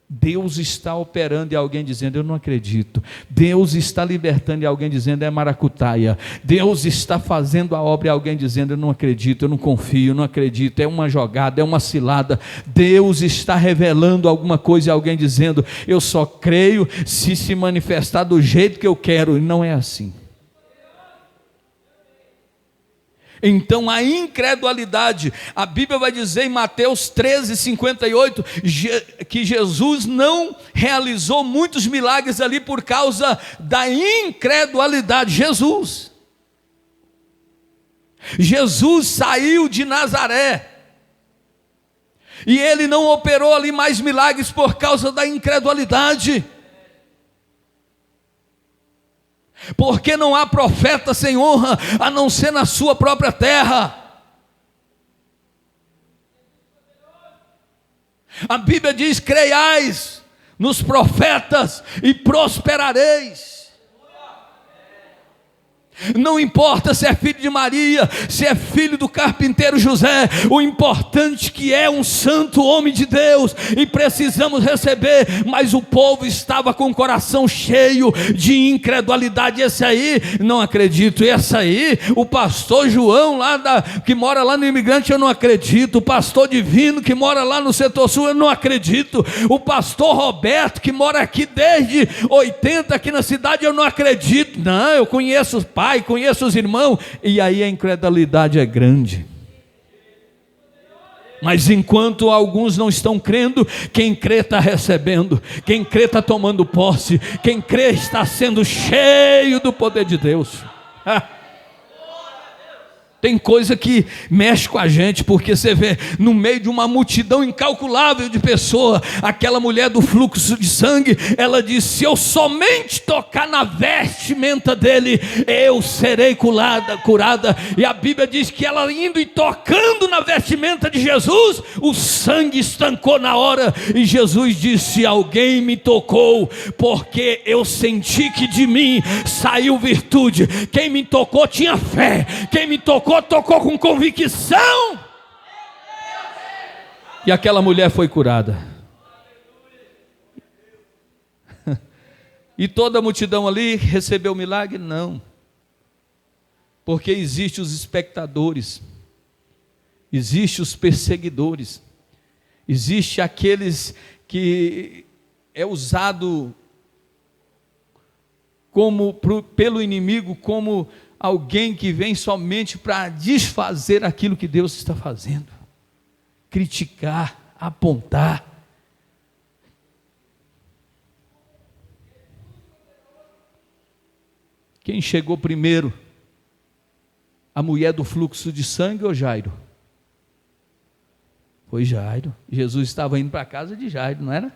Deus está operando e alguém dizendo, eu não acredito. Deus está libertando e alguém dizendo, é maracutaia. Deus está fazendo a obra e alguém dizendo, eu não acredito, eu não confio, eu não acredito, é uma jogada, é uma cilada. Deus está revelando alguma coisa e alguém dizendo, eu só creio se manifestar do jeito que eu quero. E não é assim. Então a incredulidade, a Bíblia vai dizer em Mateus 13:58, que Jesus não realizou muitos milagres ali por causa da incredulidade. Jesus saiu de Nazaré, e ele não operou ali mais milagres por causa da incredulidade. Porque não há profeta sem honra, a não ser na sua própria terra. A Bíblia diz, creiais nos profetas e prosperareis. Não importa se é filho de Maria, se é filho do carpinteiro José, o importante que é um santo homem de Deus, e precisamos receber, mas o povo estava com o coração cheio de incredulidade. Esse aí, não acredito, esse aí, o pastor João, que mora lá no Imigrante, eu não acredito, o pastor Divino, que mora lá no Setor Sul, eu não acredito, o pastor Roberto, que mora aqui desde 80, aqui na cidade, eu não acredito. Não, eu conheço os pais, conheço os irmãos, e aí a incredulidade é grande. Mas enquanto alguns não estão crendo, quem crê está recebendo, quem crê está tomando posse, quem crê está sendo cheio do poder de Deus. Tem coisa que mexe com a gente, porque você vê no meio de uma multidão incalculável de pessoas, aquela mulher do fluxo de sangue, ela disse, se eu somente tocar na vestimenta dele, eu serei curada. E a Bíblia diz que ela indo e tocando na vestimenta de Jesus, o sangue estancou na hora, e Jesus disse, alguém me tocou, porque eu senti que de mim saiu virtude. Quem me tocou tinha fé, quem me tocou com convicção, e aquela mulher foi curada. E toda a multidão ali recebeu o milagre? Não, porque existem os espectadores, existem os perseguidores, existe aqueles que é usado pelo inimigo como alguém que vem somente para desfazer aquilo que Deus está fazendo, criticar, apontar. Quem chegou primeiro? A mulher do fluxo de sangue ou Jairo? Foi Jairo. Jesus estava indo para a casa de Jairo, não era?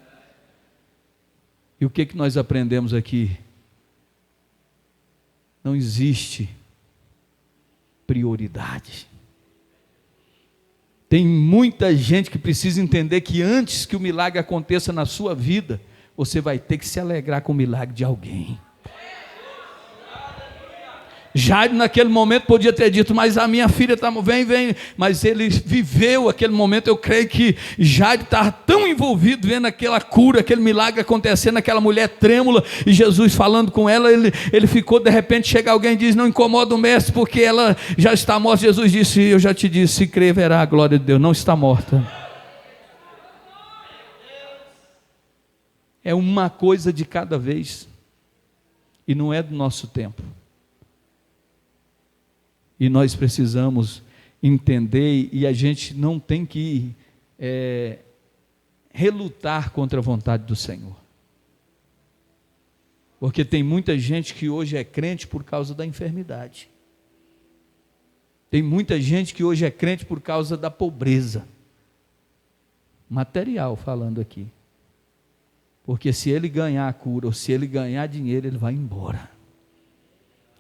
E o que nós aprendemos aqui? Não existe prioridade. Tem muita gente que precisa entender que antes que o milagre aconteça na sua vida, você vai ter que se alegrar com o milagre de alguém. Jairo naquele momento podia ter dito, mas a minha filha está, vem, mas ele viveu aquele momento. Eu creio que Jairo estava tão envolvido vendo aquela cura, aquele milagre acontecendo, aquela mulher trêmula, e Jesus falando com ela, ele ficou, de repente chega alguém e diz, não incomoda o mestre, porque ela já está morta. Jesus disse, eu já te disse, se crer verá a glória de Deus, não está morta. É uma coisa de cada vez, e não é do nosso tempo. E nós precisamos entender, e a gente não tem que relutar contra a vontade do Senhor. Porque tem muita gente que hoje é crente por causa da enfermidade. Tem muita gente que hoje é crente por causa da pobreza. Material falando aqui. Porque se ele ganhar a cura, ou se ele ganhar dinheiro, ele vai embora.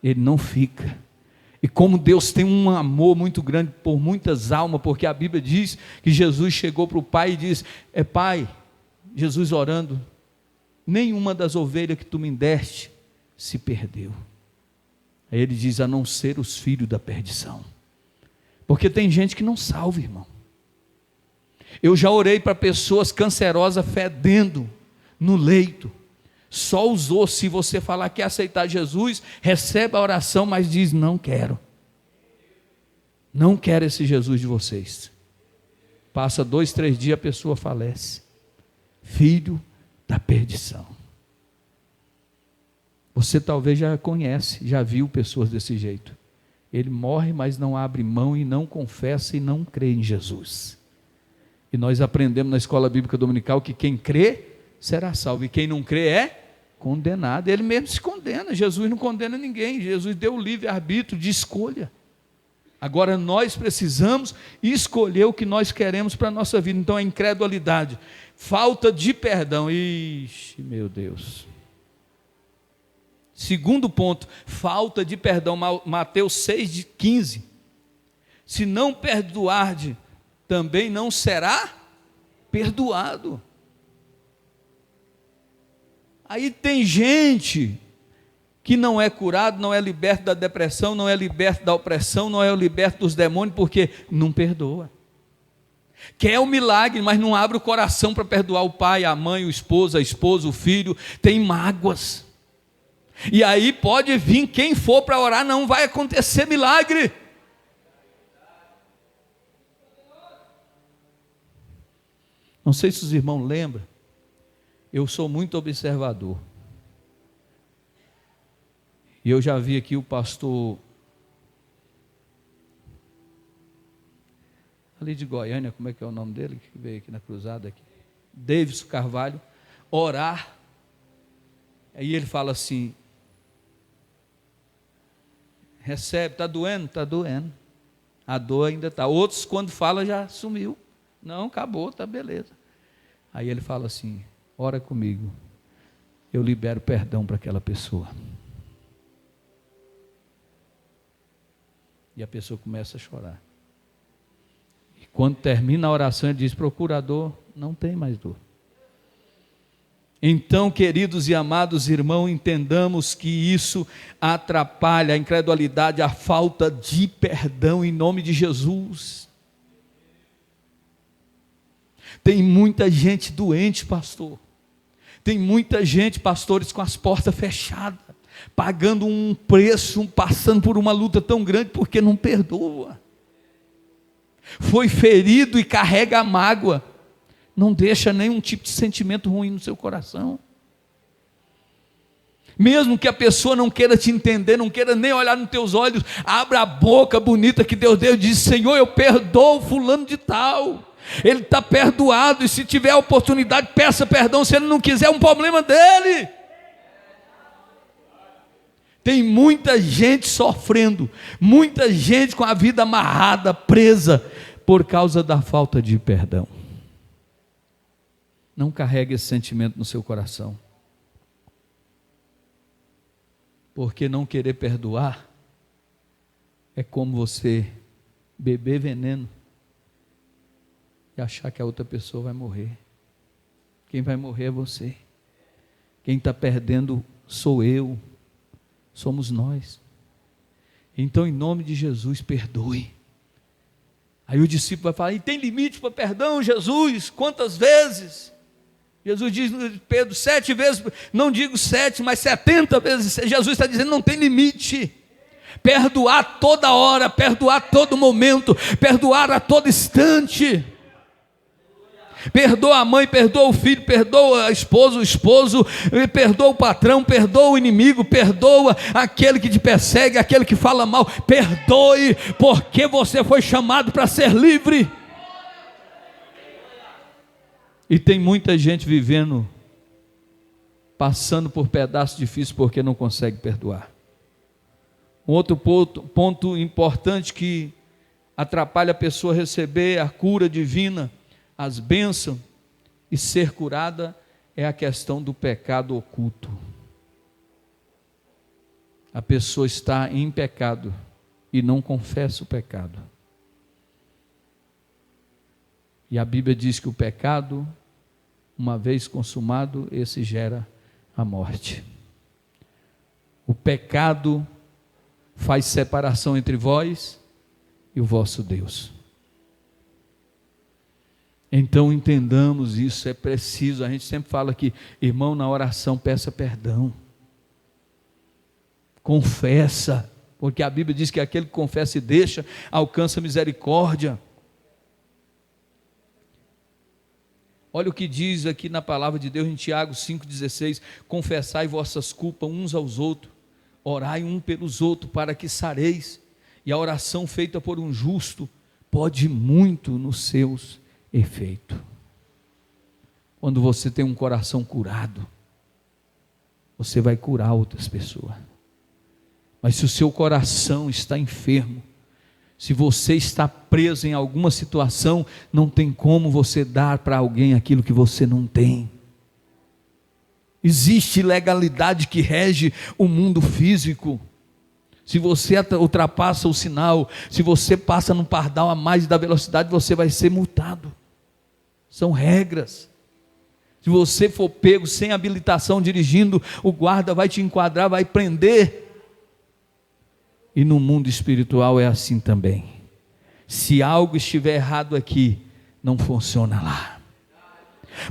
Ele não fica. E como Deus tem um amor muito grande por muitas almas, porque a Bíblia diz que Jesus chegou para o Pai e disse, Pai, Jesus orando, nenhuma das ovelhas que tu me deste se perdeu. Aí ele diz, a não ser os filhos da perdição. Porque tem gente que não salva, irmão. Eu já orei para pessoas cancerosas fedendo, no leito. Só usou se você falar que quer aceitar Jesus, recebe a oração, mas diz: não quero. Não quero esse Jesus de vocês. Passa 2, 3 dias, a pessoa falece. Filho da perdição. Você talvez já conhece, já viu pessoas desse jeito. Ele morre, mas não abre mão e não confessa e não crê em Jesus. E nós aprendemos na escola bíblica dominical que quem crê será salvo, e quem não crê é condenado. Ele mesmo se condena. Jesus não condena ninguém. Jesus deu o livre-arbítrio de escolha. Agora nós precisamos escolher o que nós queremos para a nossa vida. Então a incredulidade, falta de perdão. Ixi, meu Deus. Segundo ponto, falta de perdão. Mateus 6:15. Se não perdoarde, também não será perdoado. Aí tem gente que não é curado, não é liberto da depressão, não é liberto da opressão, não é liberto dos demônios, porque não perdoa. Quer o milagre, mas não abre o coração para perdoar o pai, a mãe, o esposo, a esposa, o filho. Tem mágoas. E aí pode vir quem for para orar, não vai acontecer milagre. Não sei se os irmãos lembram, eu sou muito observador. E eu já vi aqui o pastor ali de Goiânia, como é que é o nome dele, que veio aqui na cruzada aqui, Davidson Carvalho, orar. Aí ele fala assim: recebe, está doendo? Está doendo. A dor ainda está. Outros, quando fala, já sumiu. Não, acabou, está beleza. Aí ele fala assim: ora comigo, eu libero perdão para aquela pessoa. E a pessoa começa a chorar. E quando termina a oração, ele diz: procurador, não tem mais dor. Então, queridos e amados irmãos, entendamos que isso atrapalha a incredulidade, a falta de perdão em nome de Jesus. Tem muita gente doente, pastor. Tem muita gente, pastores, com as portas fechadas, pagando um preço, passando por uma luta tão grande, porque não perdoa. Foi ferido e carrega a mágoa. Não deixa nenhum tipo de sentimento ruim no seu coração. Mesmo que a pessoa não queira te entender, não queira nem olhar nos teus olhos, abra a boca bonita que Deus deu e diz: Senhor, eu perdoo fulano de tal. Ele está perdoado, e se tiver a oportunidade, peça perdão. Se ele não quiser, é um problema dele. Tem muita gente sofrendo, muita gente com a vida amarrada, presa, por causa da falta de perdão. Não carregue esse sentimento no seu coração, porque não querer perdoar é como você beber veneno e achar que a outra pessoa vai morrer. Quem vai morrer é você. Quem está perdendo sou eu, somos nós. Então, em nome de Jesus, perdoe. Aí o discípulo vai falar: e tem limite para perdão, Jesus? Quantas vezes? Jesus diz, Pedro, 7 vezes, não digo 7, mas 70 vezes. Jesus está dizendo: não tem limite. Perdoar toda hora, perdoar todo momento, perdoar a todo instante. Perdoa a mãe, perdoa o filho, perdoa a esposa, o esposo, perdoa o patrão, perdoa o inimigo, perdoa aquele que te persegue, aquele que fala mal. Perdoe, porque você foi chamado para ser livre. E tem muita gente vivendo, passando por pedaços difíceis porque não consegue perdoar. Um outro ponto importante que atrapalha a pessoa receber a cura divina, as bênçãos e ser curada, é a questão do pecado oculto. A pessoa está em pecado e não confessa o pecado. E a Bíblia diz que o pecado, uma vez consumado, esse gera a morte. O pecado faz separação entre vós e o vosso Deus. Então entendamos isso, é preciso. A gente sempre fala que, irmão, na oração peça perdão, confessa, porque a Bíblia diz que aquele que confessa e deixa alcança misericórdia. Olha o que diz aqui na palavra de Deus em Tiago 5,16: confessai vossas culpas uns aos outros, orai um pelos outros para que sareis, e a oração feita por um justo pode muito nos seus efeitos. Quando você tem um coração curado, você vai curar outras pessoas. Mas se o seu coração está enfermo, se você está preso em alguma situação, não tem como você dar para alguém aquilo que você não tem. Existe legalidade que rege o mundo físico. Se você ultrapassa o sinal, se você passa num pardal a mais da velocidade, você vai ser multado. São regras. Se você for pego sem habilitação dirigindo, o guarda vai te enquadrar, vai prender. E no mundo espiritual é assim também. Se algo estiver errado aqui, não funciona lá.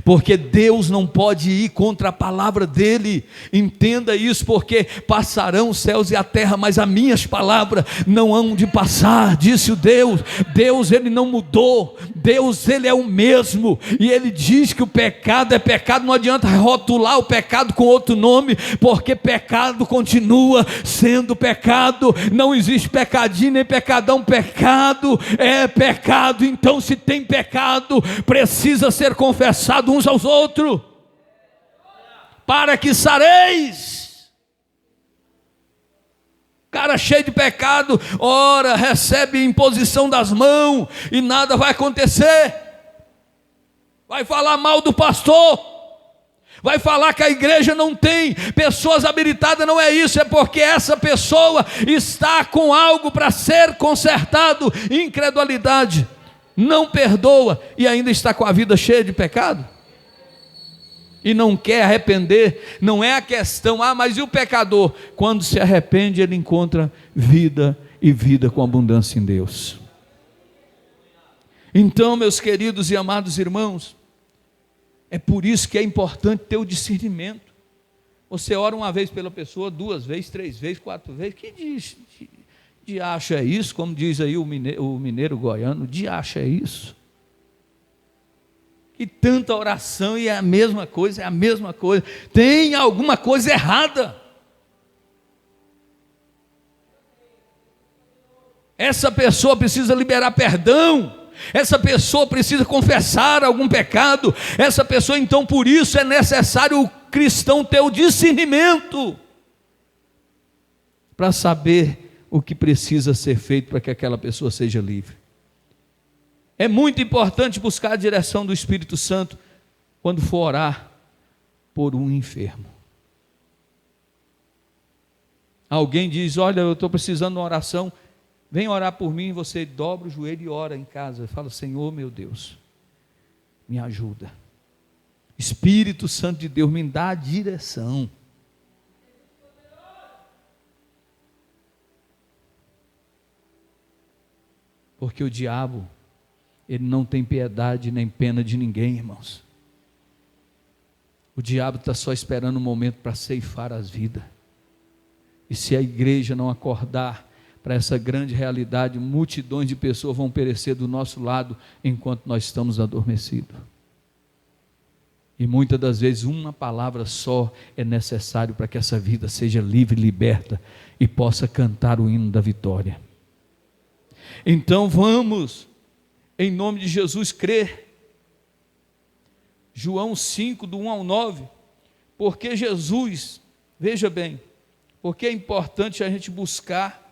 Porque Deus não pode ir contra a palavra dele. Entenda isso, porque passarão os céus e a terra, mas as minhas palavras não hão de passar, disse o Deus. Deus, ele não mudou. Deus, ele é o mesmo, e ele diz que o pecado é pecado. Não adianta rotular o pecado com outro nome, porque pecado continua sendo pecado. Não existe pecadinho nem pecadão. Pecado é pecado. Então, se tem pecado, precisa ser confessado uns aos outros, para que sareis. Cara cheio de pecado, ora, recebe imposição das mãos e nada vai acontecer. Vai falar mal do pastor, vai falar que a igreja não tem pessoas habilitadas. Não é isso, é porque essa pessoa está com algo para ser consertado. Incredulidade, não perdoa e ainda está com a vida cheia de pecado e não quer arrepender. Não é a questão, mas e o pecador? Quando se arrepende, ele encontra vida, e vida com abundância em Deus. Então, meus queridos e amados irmãos, é por isso que é importante ter o discernimento. Você ora uma vez pela pessoa, 2 vezes, 3 vezes, 4 vezes. Que diacho é isso? Como diz aí o mineiro goiano, diacho é isso? E tanta oração e é a mesma coisa, tem alguma coisa errada. Essa pessoa precisa liberar perdão, essa pessoa precisa confessar algum pecado, essa pessoa, então por isso é necessário o cristão ter o discernimento, para saber o que precisa ser feito para que aquela pessoa seja livre. É muito importante buscar a direção do Espírito Santo quando for orar por um enfermo. Alguém diz: olha, eu estou precisando de uma oração, vem orar por mim. Você dobra o joelho e ora em casa, fala: Senhor meu Deus, me ajuda. Espírito Santo de Deus, me dá a direção. Porque o diabo, ele não tem piedade nem pena de ninguém, irmãos. O diabo está só esperando um momento para ceifar as vidas. E se a igreja não acordar para essa grande realidade, multidões de pessoas vão perecer do nosso lado enquanto nós estamos adormecidos. E muitas das vezes uma palavra só é necessário para que essa vida seja livre, liberta e possa cantar o hino da vitória. Então vamos, em nome de Jesus, crer. João 5, do 1 ao 9, porque Jesus, veja bem, porque é importante a gente buscar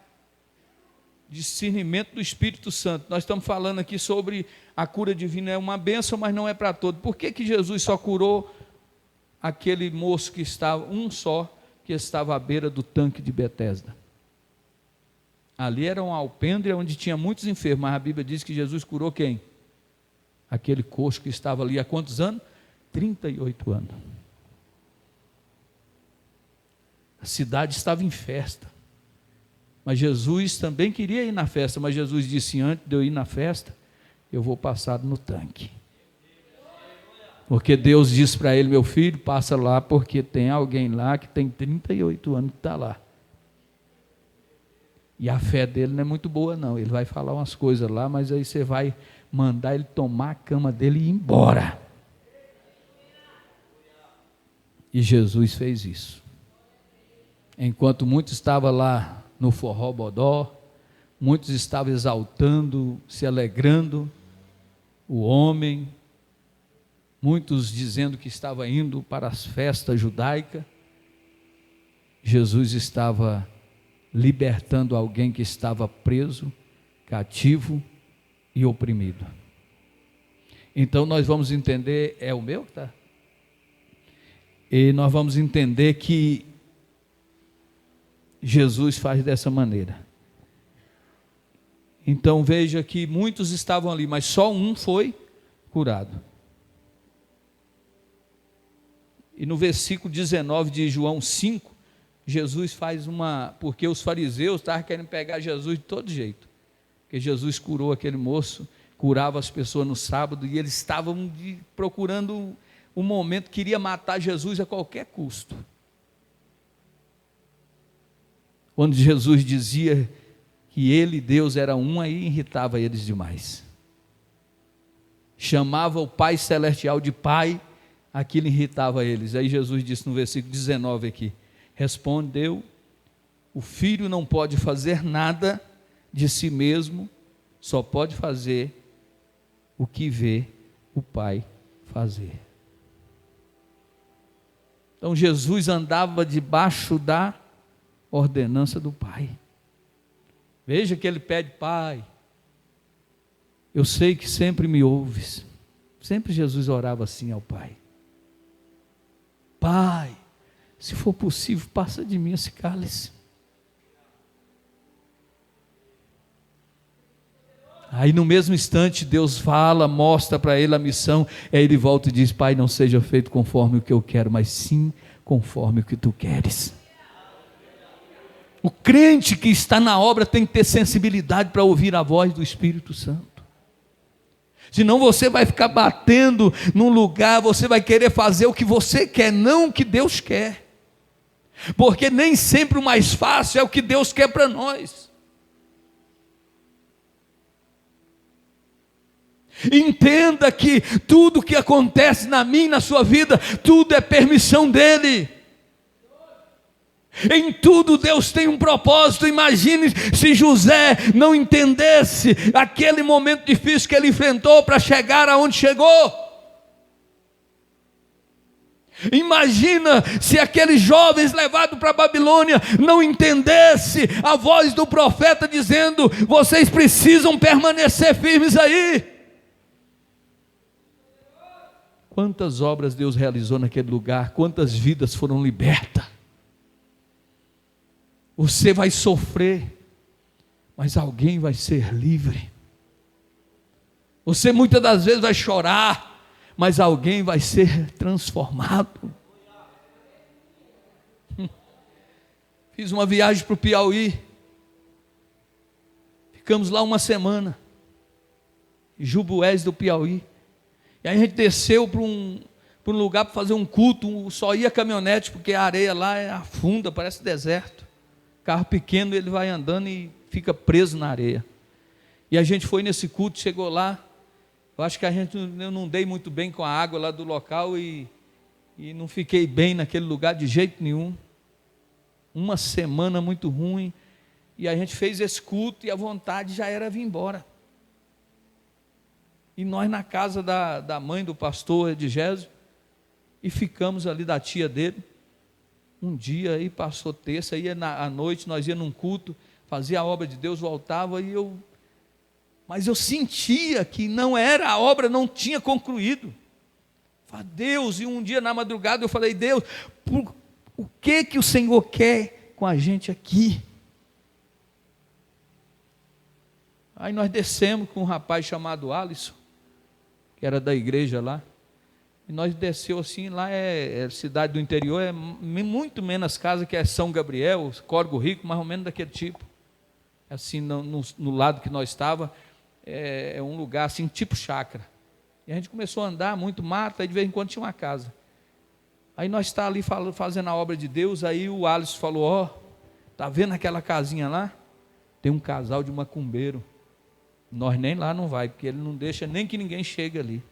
discernimento do Espírito Santo. Nós estamos falando aqui sobre a cura divina, é uma bênção, mas não é para todos. Por que Jesus só curou aquele moço que estava, um só, que estava à beira do tanque de Betesda? Ali era um alpendre onde tinha muitos enfermos, mas a Bíblia diz que Jesus curou quem? Aquele coxo que estava ali há quantos anos? 38 anos. A cidade estava em festa, mas Jesus também queria ir na festa, mas Jesus disse: antes de eu ir na festa, eu vou passar no tanque. Porque Deus disse para ele: meu filho, passa lá, porque tem alguém lá que tem 38 anos que está lá. E a fé dele não é muito boa não, ele vai falar umas coisas lá, mas aí você vai mandar ele tomar a cama dele e ir embora. E Jesus fez isso. Enquanto muitos estavam lá no forró bodó, muitos estavam exaltando, se alegrando, o homem, muitos dizendo que estava indo para as festas judaicas, Jesus estava libertando alguém que estava preso, cativo e oprimido. Então nós vamos entender, é o meu que está? E nós vamos entender que Jesus faz dessa maneira. Então veja que muitos estavam ali, mas só um foi curado. E no versículo 19 de João 5, Jesus faz porque os fariseus estavam querendo pegar Jesus de todo jeito, porque Jesus curou aquele moço, curava as pessoas no sábado, e eles estavam procurando um momento, queria matar Jesus a qualquer custo. Quando Jesus dizia que ele, Deus, era um, aí irritava eles demais. Chamava o Pai Celestial de Pai, aquilo irritava eles. Aí Jesus disse no versículo 19 aqui: respondeu: o filho não pode fazer nada de si mesmo, só pode fazer o que vê o Pai fazer. Então Jesus andava debaixo da ordenança do Pai. Veja que ele pede: Pai, eu sei que sempre me ouves. Sempre Jesus orava assim ao Pai: Pai, se for possível, passa de mim esse cálice. Aí no mesmo instante Deus fala, mostra para ele a missão, aí ele volta e diz: Pai, não seja feito conforme o que eu quero, mas sim conforme o que tu queres. O crente que está na obra tem que ter sensibilidade para ouvir a voz do Espírito Santo. Senão você vai ficar batendo num lugar, você vai querer fazer o que você quer, não o que Deus quer. Porque nem sempre o mais fácil é o que Deus quer para nós. Entenda que tudo que acontece na minha e na sua vida, tudo é permissão dEle. Em tudo Deus tem um propósito. Imagine se José não entendesse aquele momento difícil que ele enfrentou para chegar aonde chegou. Imagina se aqueles jovens levados para a Babilônia não entendesse a voz do profeta dizendo: vocês precisam permanecer firmes aí. Quantas obras Deus realizou naquele lugar, quantas vidas foram libertas. Você vai sofrer, mas alguém vai ser livre. Você muitas das vezes vai chorar, mas alguém vai ser transformado. Fiz uma viagem para o Piauí, ficamos lá uma semana, em Juboés do Piauí, e aí a gente desceu para um lugar para fazer um culto, só ia caminhonete, porque a areia lá é afunda, parece deserto. Carro pequeno, ele vai andando e fica preso na areia. E a gente foi nesse culto, chegou lá, eu acho que eu não dei muito bem com a água lá do local e não fiquei bem naquele lugar de jeito nenhum. Uma semana muito ruim, e a gente fez esse culto e a vontade já era vir embora. E nós na casa da mãe do pastor Edgésio, e ficamos ali da tia dele. Um dia aí passou terça, aí à noite nós íamos num culto, fazia a obra de Deus, voltava, mas eu sentia que a obra não tinha concluído. Falei: Deus, e um dia na madrugada eu falei: Deus, o que o Senhor quer com a gente aqui? Aí nós descemos com um rapaz chamado Alisson, que era da igreja lá, e nós desceu assim, lá é cidade do interior, é muito menos casa que é São Gabriel, Córrego Rico, mais ou menos daquele tipo. Assim, no lado que nós estava, é um lugar assim, tipo chácara. E a gente começou a andar, muito mato, aí de vez em quando tinha uma casa. Aí nós está ali fazendo a obra de Deus, aí o Alisson falou, ó, tá vendo aquela casinha lá? Tem um casal de macumbeiro. Nós nem lá não vai, porque ele não deixa nem que ninguém chegue ali.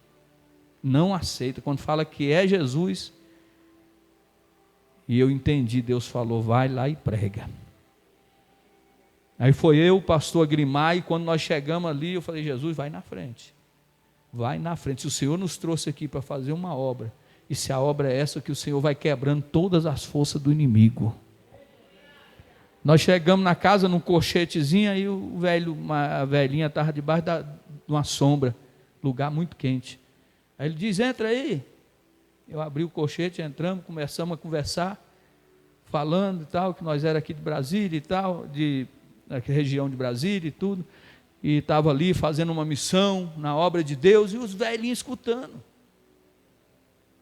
Não aceita. Quando fala que é Jesus, e eu entendi, Deus falou, vai lá e prega. Aí foi eu, o pastor Agrimar, e quando nós chegamos ali, eu falei, Jesus, vai na frente. Vai na frente. Se o Senhor nos trouxe aqui para fazer uma obra, e se a obra é essa, que o Senhor vai quebrando todas as forças do inimigo. Nós chegamos na casa, num colchetezinho, aí a velhinha estava debaixo de uma sombra, lugar muito quente. Aí ele diz, entra aí. Eu abri o colchete, entramos, começamos a conversar, falando e tal, que nós era aqui de Brasília e tal, da região de Brasília e tudo, e estava ali fazendo uma missão na obra de Deus, e os velhinhos escutando.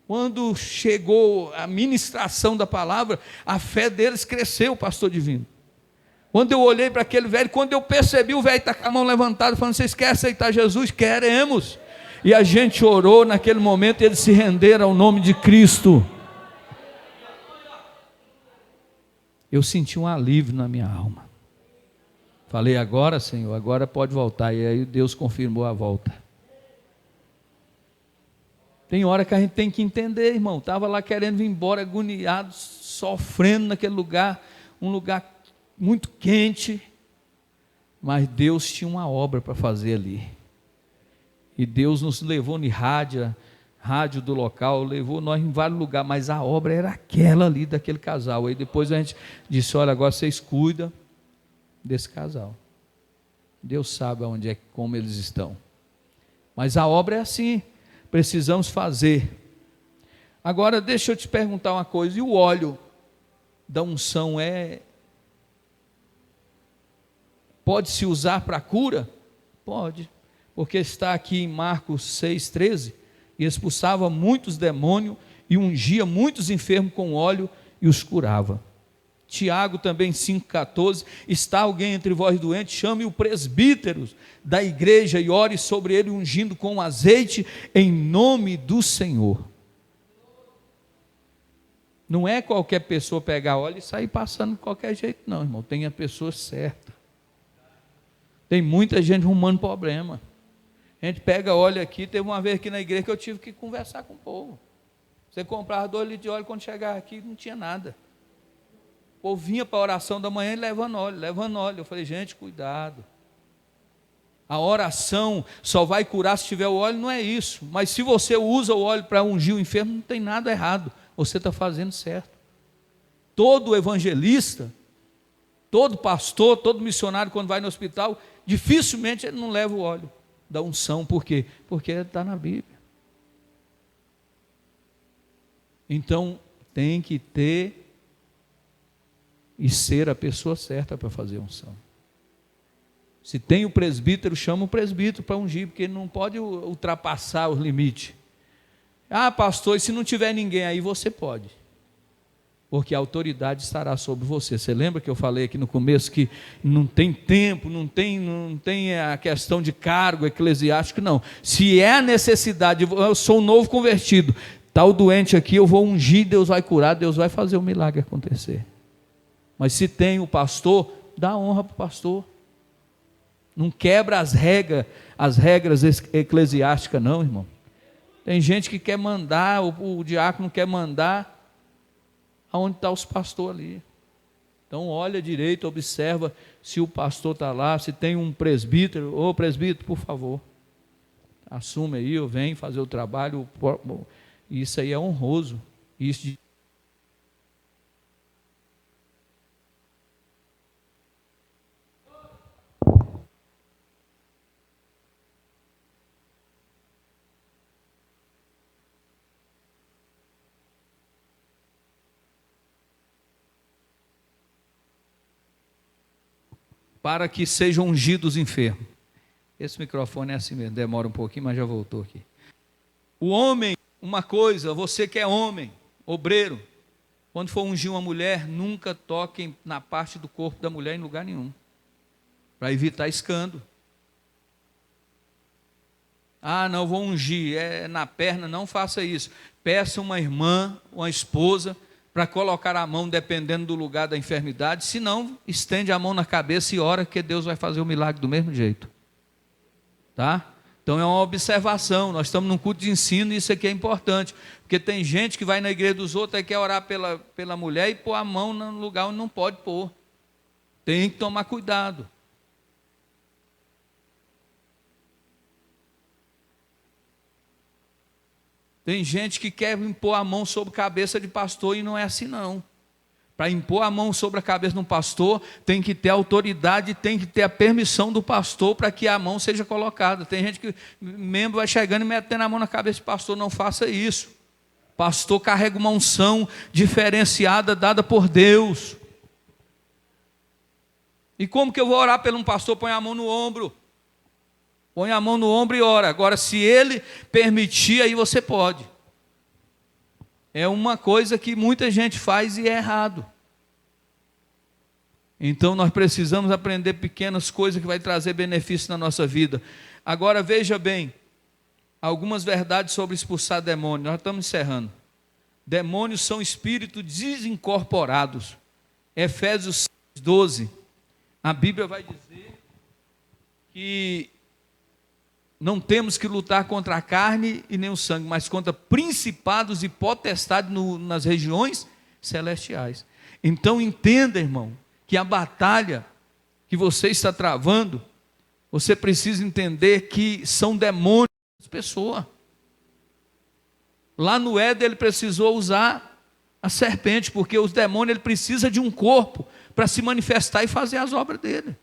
Quando chegou a ministração da palavra, a fé deles cresceu, pastor Divino. Quando eu olhei para aquele velho, quando eu percebi o velho está com a mão levantada, falando, vocês querem aceitar Jesus? Queremos. E a gente orou naquele momento, e eles se renderam ao nome de Cristo. Eu senti um alívio na minha alma. Falei, agora Senhor, agora pode voltar. E aí Deus confirmou a volta. Tem hora que a gente tem que entender, irmão. Estava lá querendo vir embora, agoniado, sofrendo naquele lugar, um lugar muito quente, mas Deus tinha uma obra para fazer ali, e Deus nos levou em rádio do local, levou nós em vários lugares, mas a obra era aquela ali, daquele casal. Aí depois a gente disse, olha, agora vocês cuidam desse casal, Deus sabe aonde é, como eles estão, mas a obra é assim, precisamos fazer. Agora deixa eu te perguntar uma coisa, e o óleo da unção pode-se usar para cura? Pode, porque está aqui em Marcos 6,13, e expulsava muitos demônios, e ungia muitos enfermos com óleo, e os curava. Tiago também 5,14, está alguém entre vós doente, chame o presbítero da igreja, e ore sobre ele, ungindo com azeite, em nome do Senhor. Não é qualquer pessoa pegar óleo e sair passando de qualquer jeito, não, irmão, tem a pessoa certa. Tem muita gente arrumando problema. A gente pega óleo aqui, teve uma vez aqui na igreja que eu tive que conversar com o povo. Você comprava 2 litros de óleo, quando chegava aqui não tinha nada. O povo vinha para a oração da manhã e levando óleo. Eu falei, gente, cuidado. A oração só vai curar se tiver o óleo, não é isso. Mas se você usa o óleo para ungir o enfermo, não tem nada errado. Você está fazendo certo. Todo evangelista, todo pastor, todo missionário, quando vai no hospital, dificilmente ele não leva o óleo da unção. Por quê? Porque está na Bíblia. Então tem que ter e ser a pessoa certa para fazer a unção. Se tem o presbítero, chama o presbítero para ungir, porque ele não pode ultrapassar os limites. Ah, pastor, e se não tiver ninguém aí, você pode, porque a autoridade estará sobre você. Você lembra que eu falei aqui no começo que não tem tempo, não tem a questão de cargo eclesiástico, não. Se é a necessidade, eu sou um novo convertido, está o doente aqui, eu vou ungir, Deus vai curar, Deus vai fazer o milagre acontecer. Mas se tem o pastor, dá honra para o pastor. Não quebra as regras eclesiásticas, não, irmão. Tem gente que quer mandar, o diácono quer mandar aonde está os pastores ali. Então olha direito, observa se o pastor está lá, se tem um presbítero. Ô presbítero, por favor, assume aí, eu venho fazer o trabalho. Isso aí é honroso. Isso para que sejam ungidos os enfermos. Esse microfone é assim mesmo, demora um pouquinho, mas já voltou aqui. O homem, uma coisa, você que é homem, obreiro, quando for ungir uma mulher, nunca toquem na parte do corpo da mulher em lugar nenhum, para evitar escândalo. Ah, não, vou ungir, é na perna, não faça isso. Peça uma irmã, uma esposa, para colocar a mão dependendo do lugar da enfermidade, se não, estende a mão na cabeça e ora que Deus vai fazer o milagre do mesmo jeito. Tá? Então é uma observação, nós estamos num culto de ensino e isso aqui é importante, porque tem gente que vai na igreja dos outros e quer orar pela mulher e pôr a mão no lugar onde não pode pôr. Tem que tomar cuidado. Tem gente que quer impor a mão sobre a cabeça de pastor e não é assim não. Para impor a mão sobre a cabeça de um pastor, tem que ter autoridade, tem que ter a permissão do pastor para que a mão seja colocada. Tem gente que, membro vai chegando e metendo a mão na cabeça do pastor, não faça isso. Pastor carrega uma unção diferenciada, dada por Deus. E como que eu vou orar por um pastor? Põe a mão no ombro. Põe a mão no ombro e ora. Agora, se ele permitir, aí você pode. É uma coisa que muita gente faz e é errado. Então, nós precisamos aprender pequenas coisas que vai trazer benefício na nossa vida. Agora, veja bem, algumas verdades sobre expulsar demônios. Nós estamos encerrando. Demônios são espíritos desincorporados. Efésios 6:12. A Bíblia vai dizer que não temos que lutar contra a carne e nem o sangue, mas contra principados e potestades nas regiões celestiais. Então entenda, irmão, que a batalha que você está travando, você precisa entender que são demônios das pessoas. Lá no Éden ele precisou usar a serpente, porque os demônios ele precisa de um corpo para se manifestar e fazer as obras dele.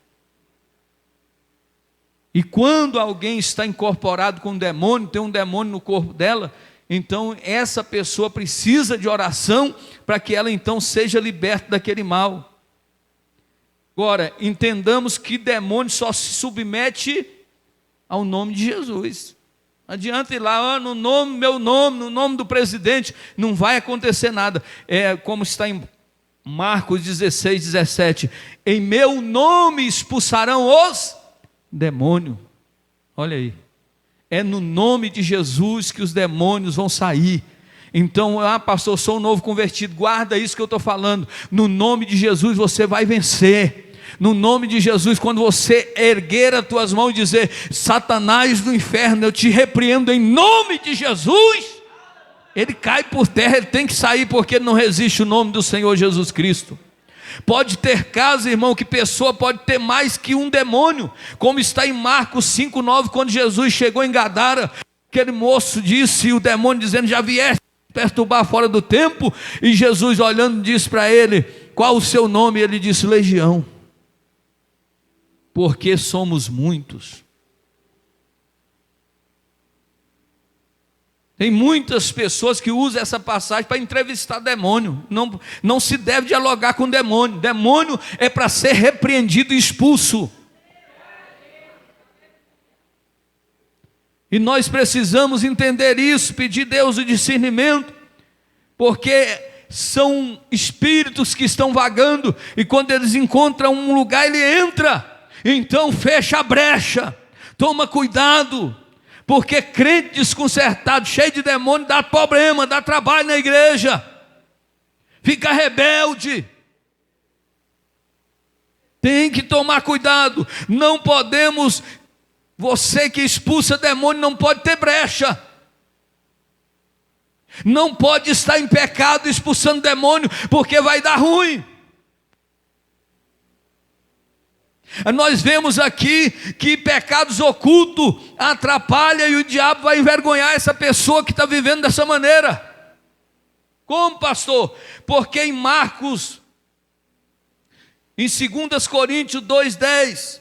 E quando alguém está incorporado com um demônio, tem um demônio no corpo dela, então essa pessoa precisa de oração para que ela então seja liberta daquele mal. Agora, entendamos que demônio só se submete ao nome de Jesus. Não adianta ir lá, no nome, meu nome, no nome do presidente, não vai acontecer nada. É como está em Marcos 16:17, em meu nome expulsarão os demônio, olha aí, é no nome de Jesus que os demônios vão sair. Então, pastor, eu sou um novo convertido, guarda isso que eu estou falando, no nome de Jesus você vai vencer, no nome de Jesus, quando você erguer as tuas mãos e dizer, Satanás do inferno, eu te repreendo em nome de Jesus, ele cai por terra, ele tem que sair, porque ele não resiste o nome do Senhor Jesus Cristo. Pode ter caso, irmão, que pessoa pode ter mais que um demônio, como está em Marcos 5:9, quando Jesus chegou em Gadara, aquele moço disse, o demônio dizendo, já vieste perturbar fora do tempo, e Jesus olhando disse para ele, qual o seu nome? Ele disse, Legião, porque somos muitos. Tem muitas pessoas que usam essa passagem para entrevistar demônio. Não se deve dialogar com demônio. Demônio é para ser repreendido e expulso. E nós precisamos entender isso, pedir a Deus o discernimento, porque são espíritos que estão vagando, e quando eles encontram um lugar, ele entra. Então fecha a brecha, toma cuidado. Porque crente desconcertado, cheio de demônio, dá problema, dá trabalho na igreja, fica rebelde. Tem que tomar cuidado, não podemos, você que expulsa demônio não pode ter brecha, não pode estar em pecado expulsando demônio, porque vai dar ruim. Nós vemos aqui que pecados ocultos atrapalham e o diabo vai envergonhar essa pessoa que está vivendo dessa maneira. Como, pastor? Porque em Marcos, em 2 Coríntios 2:10,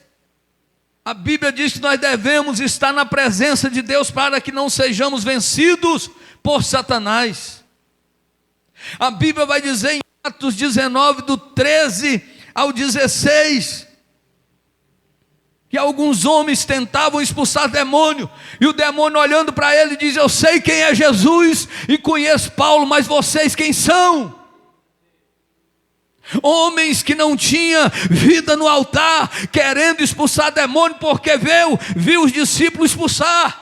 a Bíblia diz que nós devemos estar na presença de Deus para que não sejamos vencidos por Satanás. A Bíblia vai dizer em Atos 19, do 13 ao 16, que alguns homens tentavam expulsar demônio, e o demônio olhando para ele diz, eu sei quem é Jesus, e conheço Paulo, mas vocês quem são? Homens que não tinham vida no altar, querendo expulsar demônio, porque viu os discípulos expulsar.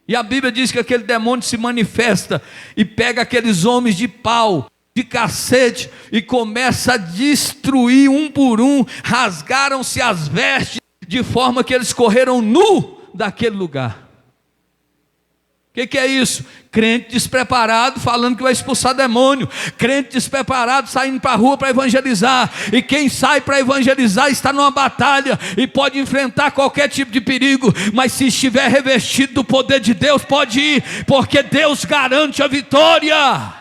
E a Bíblia diz que aquele demônio se manifesta e pega aqueles homens de pau, de cacete, e começa a destruir um por um. Rasgaram-se as vestes, de forma que eles correram nu daquele lugar. O que é isso? Crente despreparado falando que vai expulsar demônio, crente despreparado saindo para a rua para evangelizar, e quem sai para evangelizar está numa batalha e pode enfrentar qualquer tipo de perigo, mas se estiver revestido do poder de Deus, pode ir, porque Deus garante a vitória.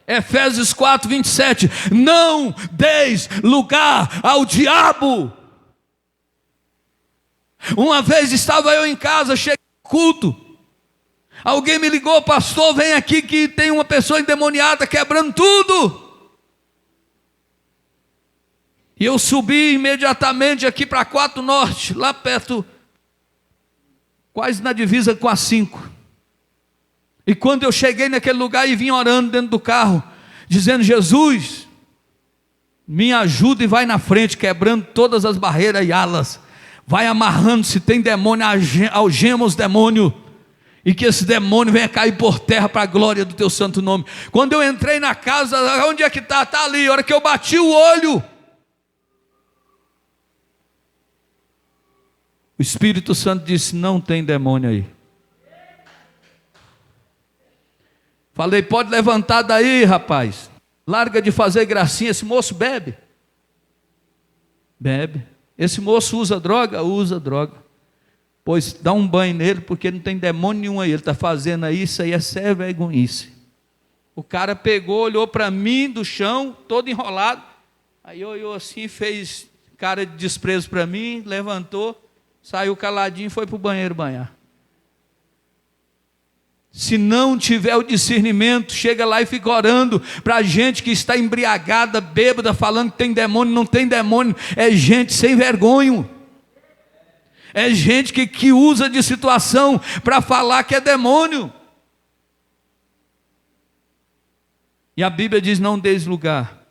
Efésios 4, 27, não deis lugar ao diabo. Uma vez estava eu em casa, cheguei ao culto, alguém me ligou: pastor, vem aqui que tem uma pessoa endemoniada quebrando tudo. E eu subi imediatamente aqui para 4 Norte, lá perto, quase na divisa com a 5. E quando eu cheguei naquele lugar e vim orando dentro do carro, dizendo: Jesus, me ajuda e vai na frente, quebrando todas as barreiras e alas, vai amarrando, se tem demônio, algema os demônios, e que esse demônio venha cair por terra para a glória do teu santo nome. Quando eu entrei na casa, onde é que está? Está ali. A hora que eu bati o olho, o Espírito Santo disse: não tem demônio aí. Falei: pode levantar daí, rapaz, larga de fazer gracinha. Esse moço bebe. Esse moço usa droga? Usa droga. Pois dá um banho nele, porque não tem demônio nenhum aí. Ele está fazendo aí, isso aí é sério vergonhice. O cara pegou, olhou para mim do chão, todo enrolado, aí olhou assim, fez cara de desprezo para mim, levantou, saiu caladinho e foi para o banheiro banhar. Se não tiver o discernimento, chega lá e fica orando para gente que está embriagada, bêbada, falando que tem demônio. Não tem demônio, é gente sem vergonha, é gente que usa de situação para falar que é demônio. E a Bíblia diz: não deis lugar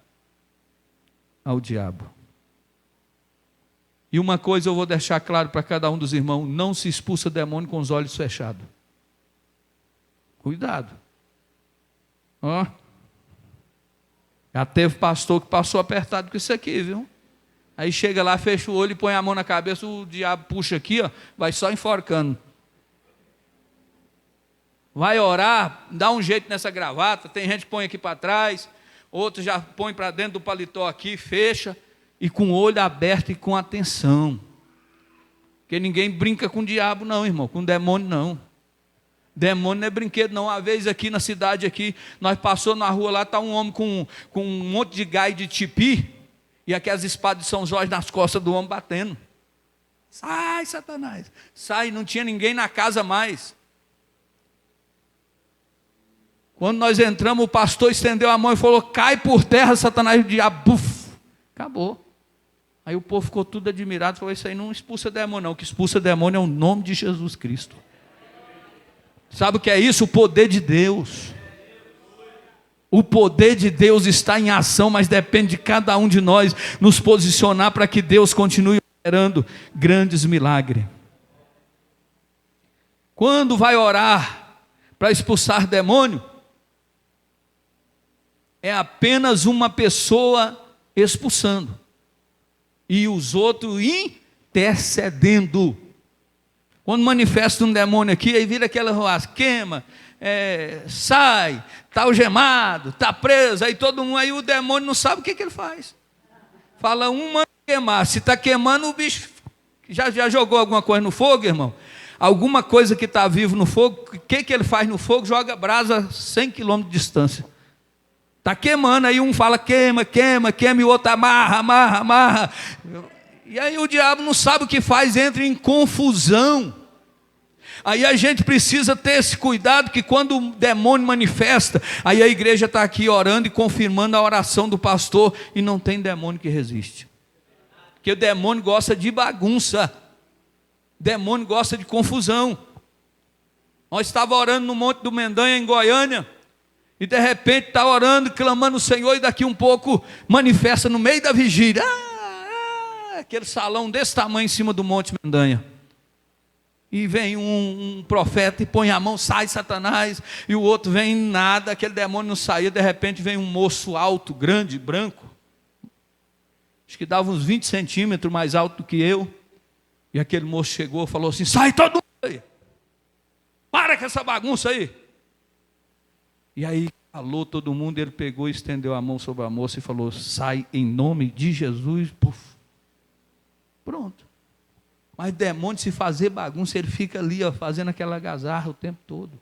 ao diabo. E uma coisa eu vou deixar claro para cada um dos irmãos: não se expulsa demônio com os olhos fechados. Cuidado. Ó, já teve pastor que passou apertado com isso aqui, viu? Aí chega lá, fecha o olho e põe a mão na cabeça, o diabo puxa aqui, ó, vai só enforcando. Vai orar, dá um jeito nessa gravata. Tem gente que põe aqui para trás, outros já põe para dentro do paletó aqui, fecha, e com o olho aberto e com atenção. Porque ninguém brinca com o diabo não, irmão, com o demônio não. Demônio não é brinquedo não. Uma vez aqui na cidade, aqui, nós passamos na rua lá, está um homem com um monte de gai de tipi, e aquelas espadas de São Jorge nas costas do homem batendo. Sai, Satanás, sai. Não tinha ninguém na casa mais. Quando nós entramos, o pastor estendeu a mão e falou: cai por terra, Satanás. O diabo, buf, acabou. Aí o povo ficou tudo admirado, falou: isso aí não expulsa demônio não, o que expulsa demônio é o nome de Jesus Cristo. Sabe o que é isso? O poder de Deus. O poder de Deus está em ação, mas depende de cada um de nós nos posicionar para que Deus continue operando grandes milagres. Quando vai orar para expulsar demônio, é apenas uma pessoa expulsando e os outros intercedendo. Quando manifesta um demônio aqui, aí vira aquela roça, queima, sai, está algemado, está preso, aí todo mundo, aí o demônio não sabe o que ele faz. Fala manda queimar, se está queimando o bicho, já jogou alguma coisa no fogo, irmão? Alguma coisa que está vivo no fogo, o que ele faz no fogo? Joga brasa 100 km de distância. Está queimando, aí um fala queima, e o outro amarra. E aí o diabo não sabe o que faz, entra em confusão. Aí a gente precisa ter esse cuidado, que quando o demônio manifesta, aí a igreja está aqui orando e confirmando a oração do pastor, e não tem demônio que resiste. Porque o demônio gosta de bagunça, demônio gosta de confusão. Nós estávamos orando no Monte do Mendanha, em Goiânia, e de repente está orando, clamando o Senhor, e daqui um pouco manifesta no meio da vigília, aquele salão desse tamanho em cima do Monte Mendanha. E vem um profeta e põe a mão, sai Satanás, e o outro vem nada, aquele demônio não saía, de repente vem um moço alto, grande, branco, acho que dava uns 20 centímetros mais alto do que eu, e aquele moço chegou e falou assim: sai todo mundo aí, para com essa bagunça aí. E aí falou todo mundo, ele pegou e estendeu a mão sobre a moça e falou: sai em nome de Jesus. Puf. Pronto. Mas demônio, se fazer bagunça, ele fica ali, ó, fazendo aquela algazarra o tempo todo.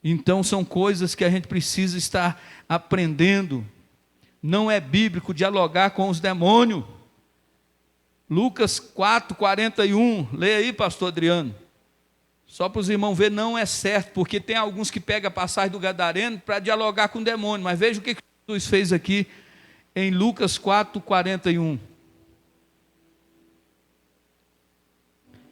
Então são coisas que a gente precisa estar aprendendo. Não é bíblico dialogar com os demônios. Lucas 4:41, leia aí, pastor Adriano. Só para os irmãos verem, não é certo, porque tem alguns que pegam a passagem do Gadareno para dialogar com o demônio. Mas veja o que Jesus fez aqui em Lucas 4:41.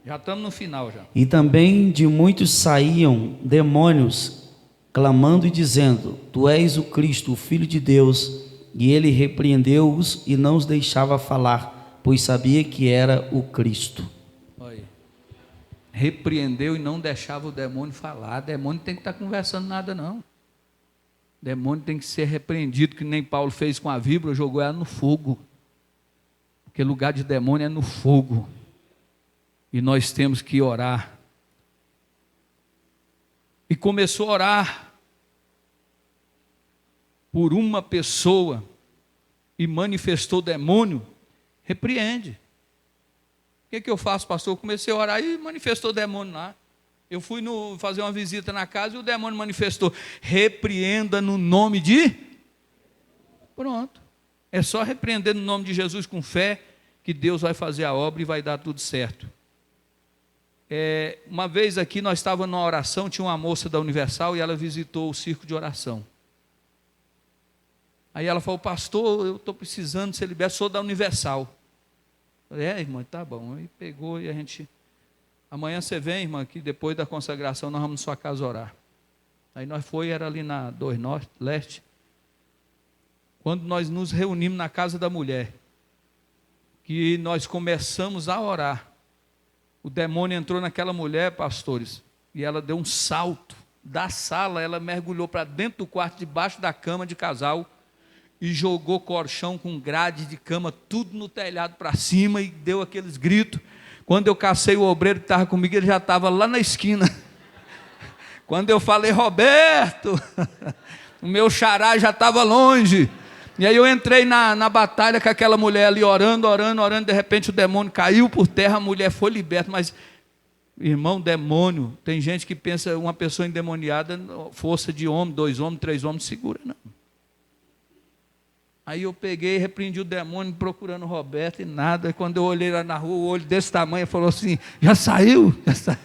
Já estamos no final já. E também de muitos saíam demônios, clamando e dizendo: Tu és o Cristo, o Filho de Deus. E ele repreendeu-os e não os deixava falar, pois sabia que era o Cristo. Olha, repreendeu e não deixava o demônio falar. Demônio não tem que estar conversando nada, não. Demônio tem que ser repreendido, que nem Paulo fez com a víbora, jogou ela no fogo. Porque lugar de demônio é no fogo. E nós temos que orar. E começou a orar por uma pessoa e manifestou demônio, repreende. O que eu faço, pastor? Eu comecei a orar e manifestou demônio lá. Eu fui fazer uma visita na casa e o demônio manifestou: repreenda no nome de... Pronto. É só repreender no nome de Jesus com fé, que Deus vai fazer a obra e vai dar tudo certo. Uma vez aqui nós estávamos numa oração, tinha uma moça da Universal e ela visitou o circo de oração. Aí ela falou: pastor, eu estou precisando ser liberto, sou da Universal. Eu falei: irmã, tá bom. Aí pegou e a gente... Amanhã você vem, irmã, que depois da consagração nós vamos na sua casa orar. Aí nós era ali na 2 Norte, Leste. Quando nós nos reunimos na casa da mulher, que nós começamos a orar, o demônio entrou naquela mulher, pastores, e ela deu um salto da sala, ela mergulhou para dentro do quarto, debaixo da cama de casal, e jogou colchão com grade de cama, tudo no telhado para cima, e deu aqueles gritos. Quando eu cacei o obreiro que estava comigo, ele já estava lá na esquina. Quando eu falei: Roberto, o meu xará já estava longe. E aí eu entrei na batalha com aquela mulher ali, orando, de repente o demônio caiu por terra, a mulher foi liberta. Mas, irmão, demônio, tem gente que pensa, uma pessoa endemoniada, força de homem, 2 homens, 3 homens, segura, não. Aí eu peguei e repreendi o demônio procurando o Roberto e nada. E quando eu olhei lá na rua, o olho desse tamanho, falou assim: já saiu? Já saiu.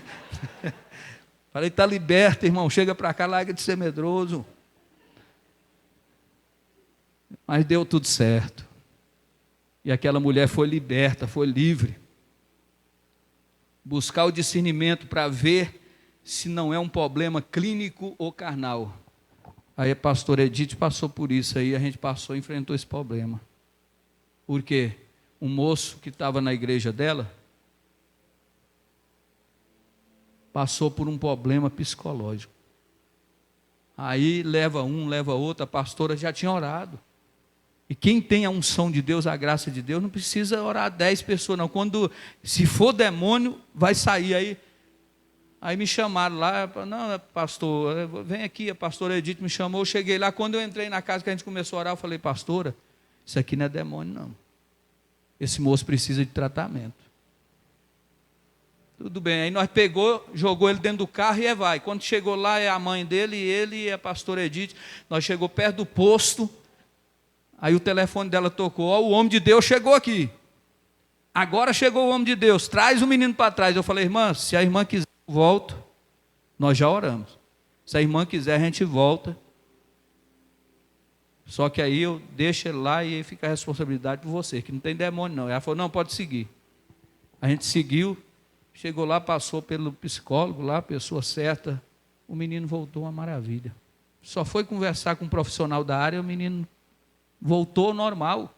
Falei: está liberto, irmão, chega para cá, larga de ser medroso. Mas deu tudo certo. E aquela mulher foi liberta, foi livre. Buscar o discernimento para ver se não é um problema clínico ou carnal. Aí a pastora Edith passou por isso aí, a gente passou e enfrentou esse problema. Por quê? Um moço que estava na igreja dela passou por um problema psicológico. Aí leva um, leva outro, a pastora já tinha orado. E quem tem a unção de Deus, a graça de Deus, não precisa orar 10 pessoas, não. Se for demônio, vai sair. Aí me chamaram lá: não, pastor, vem aqui. A pastora Edith me chamou, eu cheguei lá. Quando eu entrei na casa que a gente começou a orar, eu falei: pastora, isso aqui não é demônio, não. Esse moço precisa de tratamento. Tudo bem, aí nós jogou ele dentro do carro e vai. Quando chegou lá, é a mãe dele, ele e a pastora Edith. Nós chegou perto do posto. Aí o telefone dela tocou: o homem de Deus chegou aqui. Agora chegou o homem de Deus, traz o menino para trás. Eu falei: irmã, se a irmã quiser, eu volto. Nós já oramos. Se a irmã quiser, a gente volta. Só que aí eu deixo ele lá e fica a responsabilidade por você, que não tem demônio não. Ela falou: não, pode seguir. A gente seguiu, chegou lá, passou pelo psicólogo lá, pessoa certa. O menino voltou uma maravilha. Só foi conversar com um profissional da área, o menino voltou normal.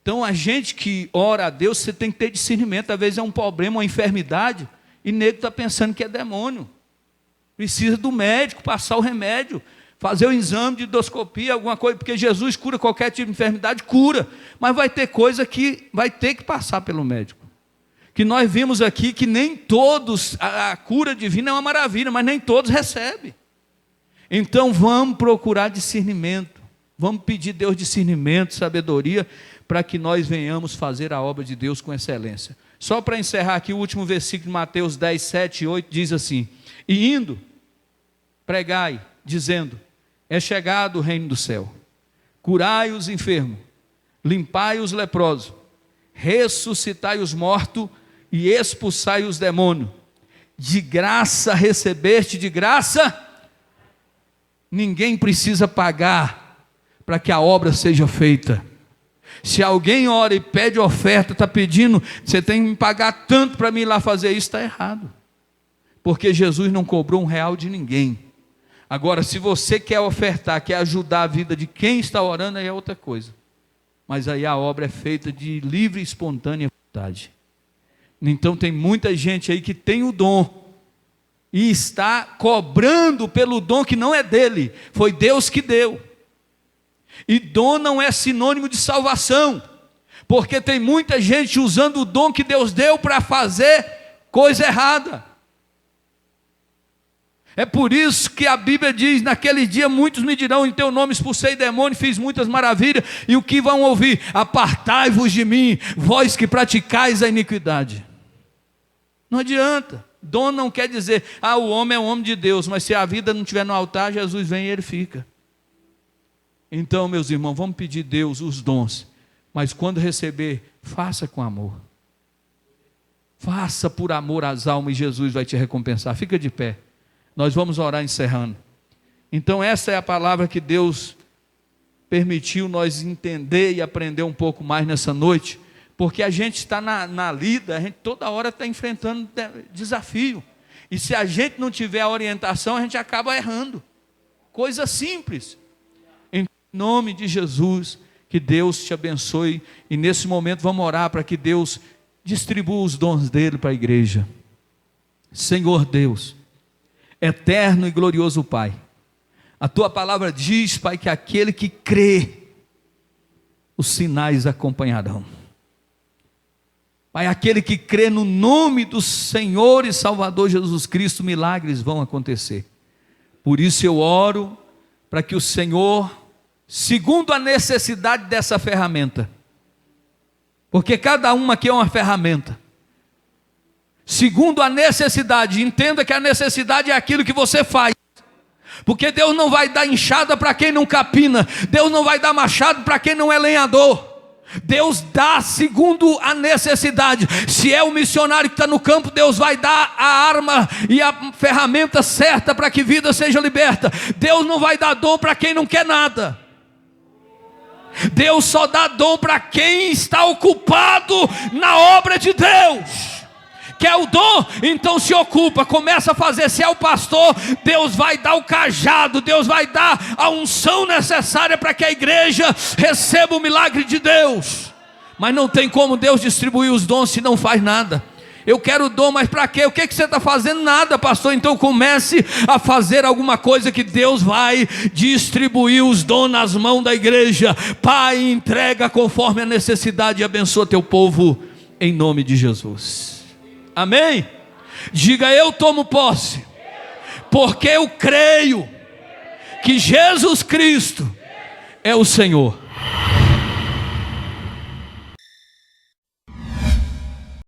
Então a gente que ora a Deus, você tem que ter discernimento. Às vezes é um problema, uma enfermidade, e nego está pensando que é demônio. Precisa do médico passar o remédio, fazer o exame de endoscopia, alguma coisa, porque Jesus cura qualquer tipo de enfermidade, cura. Mas vai ter coisa que vai ter que passar pelo médico. Que nós vimos aqui que nem todos, a cura divina é uma maravilha, mas nem todos recebem. Então vamos procurar discernimento. Vamos pedir a Deus discernimento, sabedoria, para que nós venhamos fazer a obra de Deus com excelência. Só para encerrar aqui, o último versículo de Mateus 10, 7 e 8 diz assim: e indo, pregai, dizendo, é chegado o reino do céu, curai os enfermos, limpai os leprosos, ressuscitai os mortos e expulsai os demônios. De graça recebeste, de graça. Ninguém precisa pagar para que a obra seja feita. Se alguém ora e pede oferta, está pedindo, você tem que me pagar tanto para mim ir lá fazer isso, está errado. Porque Jesus não cobrou R$1 de ninguém. Agora, se você quer ofertar, quer ajudar a vida de quem está orando, aí é outra coisa. Mas aí a obra é feita de livre e espontânea vontade. Então tem muita gente aí que tem o dom e está cobrando pelo dom que não é dele, foi Deus que deu. E dom não é sinônimo de salvação, porque tem muita gente usando o dom que Deus deu para fazer coisa errada. É por isso que a Bíblia diz, naquele dia muitos me dirão, em teu nome expulsei demônio, fiz muitas maravilhas, e o que vão ouvir? Apartai-vos de mim, vós que praticais a iniquidade. Não adianta. Dom não quer dizer, o homem é um homem de Deus, mas se a vida não estiver no altar, Jesus vem e ele fica. Então, meus irmãos, vamos pedir a Deus os dons, mas quando receber, faça com amor. Faça por amor às almas e Jesus vai te recompensar. Fica de pé. Nós vamos orar encerrando. Então essa é a palavra que Deus permitiu nós entender e aprender um pouco mais nessa noite, porque a gente está na lida, a gente toda hora está enfrentando desafio, e se a gente não tiver a orientação, a gente acaba errando. Coisa simples. Em nome de Jesus, que Deus te abençoe, e nesse momento vamos orar para que Deus distribua os dons dele para a igreja. Senhor Deus, eterno e glorioso Pai, a tua palavra diz, Pai, que aquele que crê, os sinais acompanharão. Pai, aquele que crê no nome do Senhor e Salvador Jesus Cristo, milagres vão acontecer. Por isso eu oro para que o Senhor, segundo a necessidade dessa ferramenta, porque cada uma aqui é uma ferramenta, segundo a necessidade, entenda que a necessidade é aquilo que você faz, porque Deus não vai dar enxada para quem não capina, Deus não vai dar machado para quem não é lenhador, Deus dá segundo a necessidade. Se é o missionário que está no campo, Deus vai dar a arma e a ferramenta certa para que vida seja liberta. Deus não vai dar dom para quem não quer nada. Deus só dá dom para quem está ocupado na obra de Deus. Quer o dom? Então se ocupa, começa a fazer. Se é o pastor, Deus vai dar o cajado, Deus vai dar a unção necessária para que a igreja receba o milagre de Deus. Mas não tem como Deus distribuir os dons se não faz nada. Eu quero o dom, mas para quê? O que você está fazendo? Nada, pastor. Então comece a fazer alguma coisa que Deus vai distribuir os dons nas mãos da igreja. Pai, entrega conforme a necessidade e abençoa teu povo em nome de Jesus. Amém? Diga: eu tomo posse, porque eu creio que Jesus Cristo é o Senhor.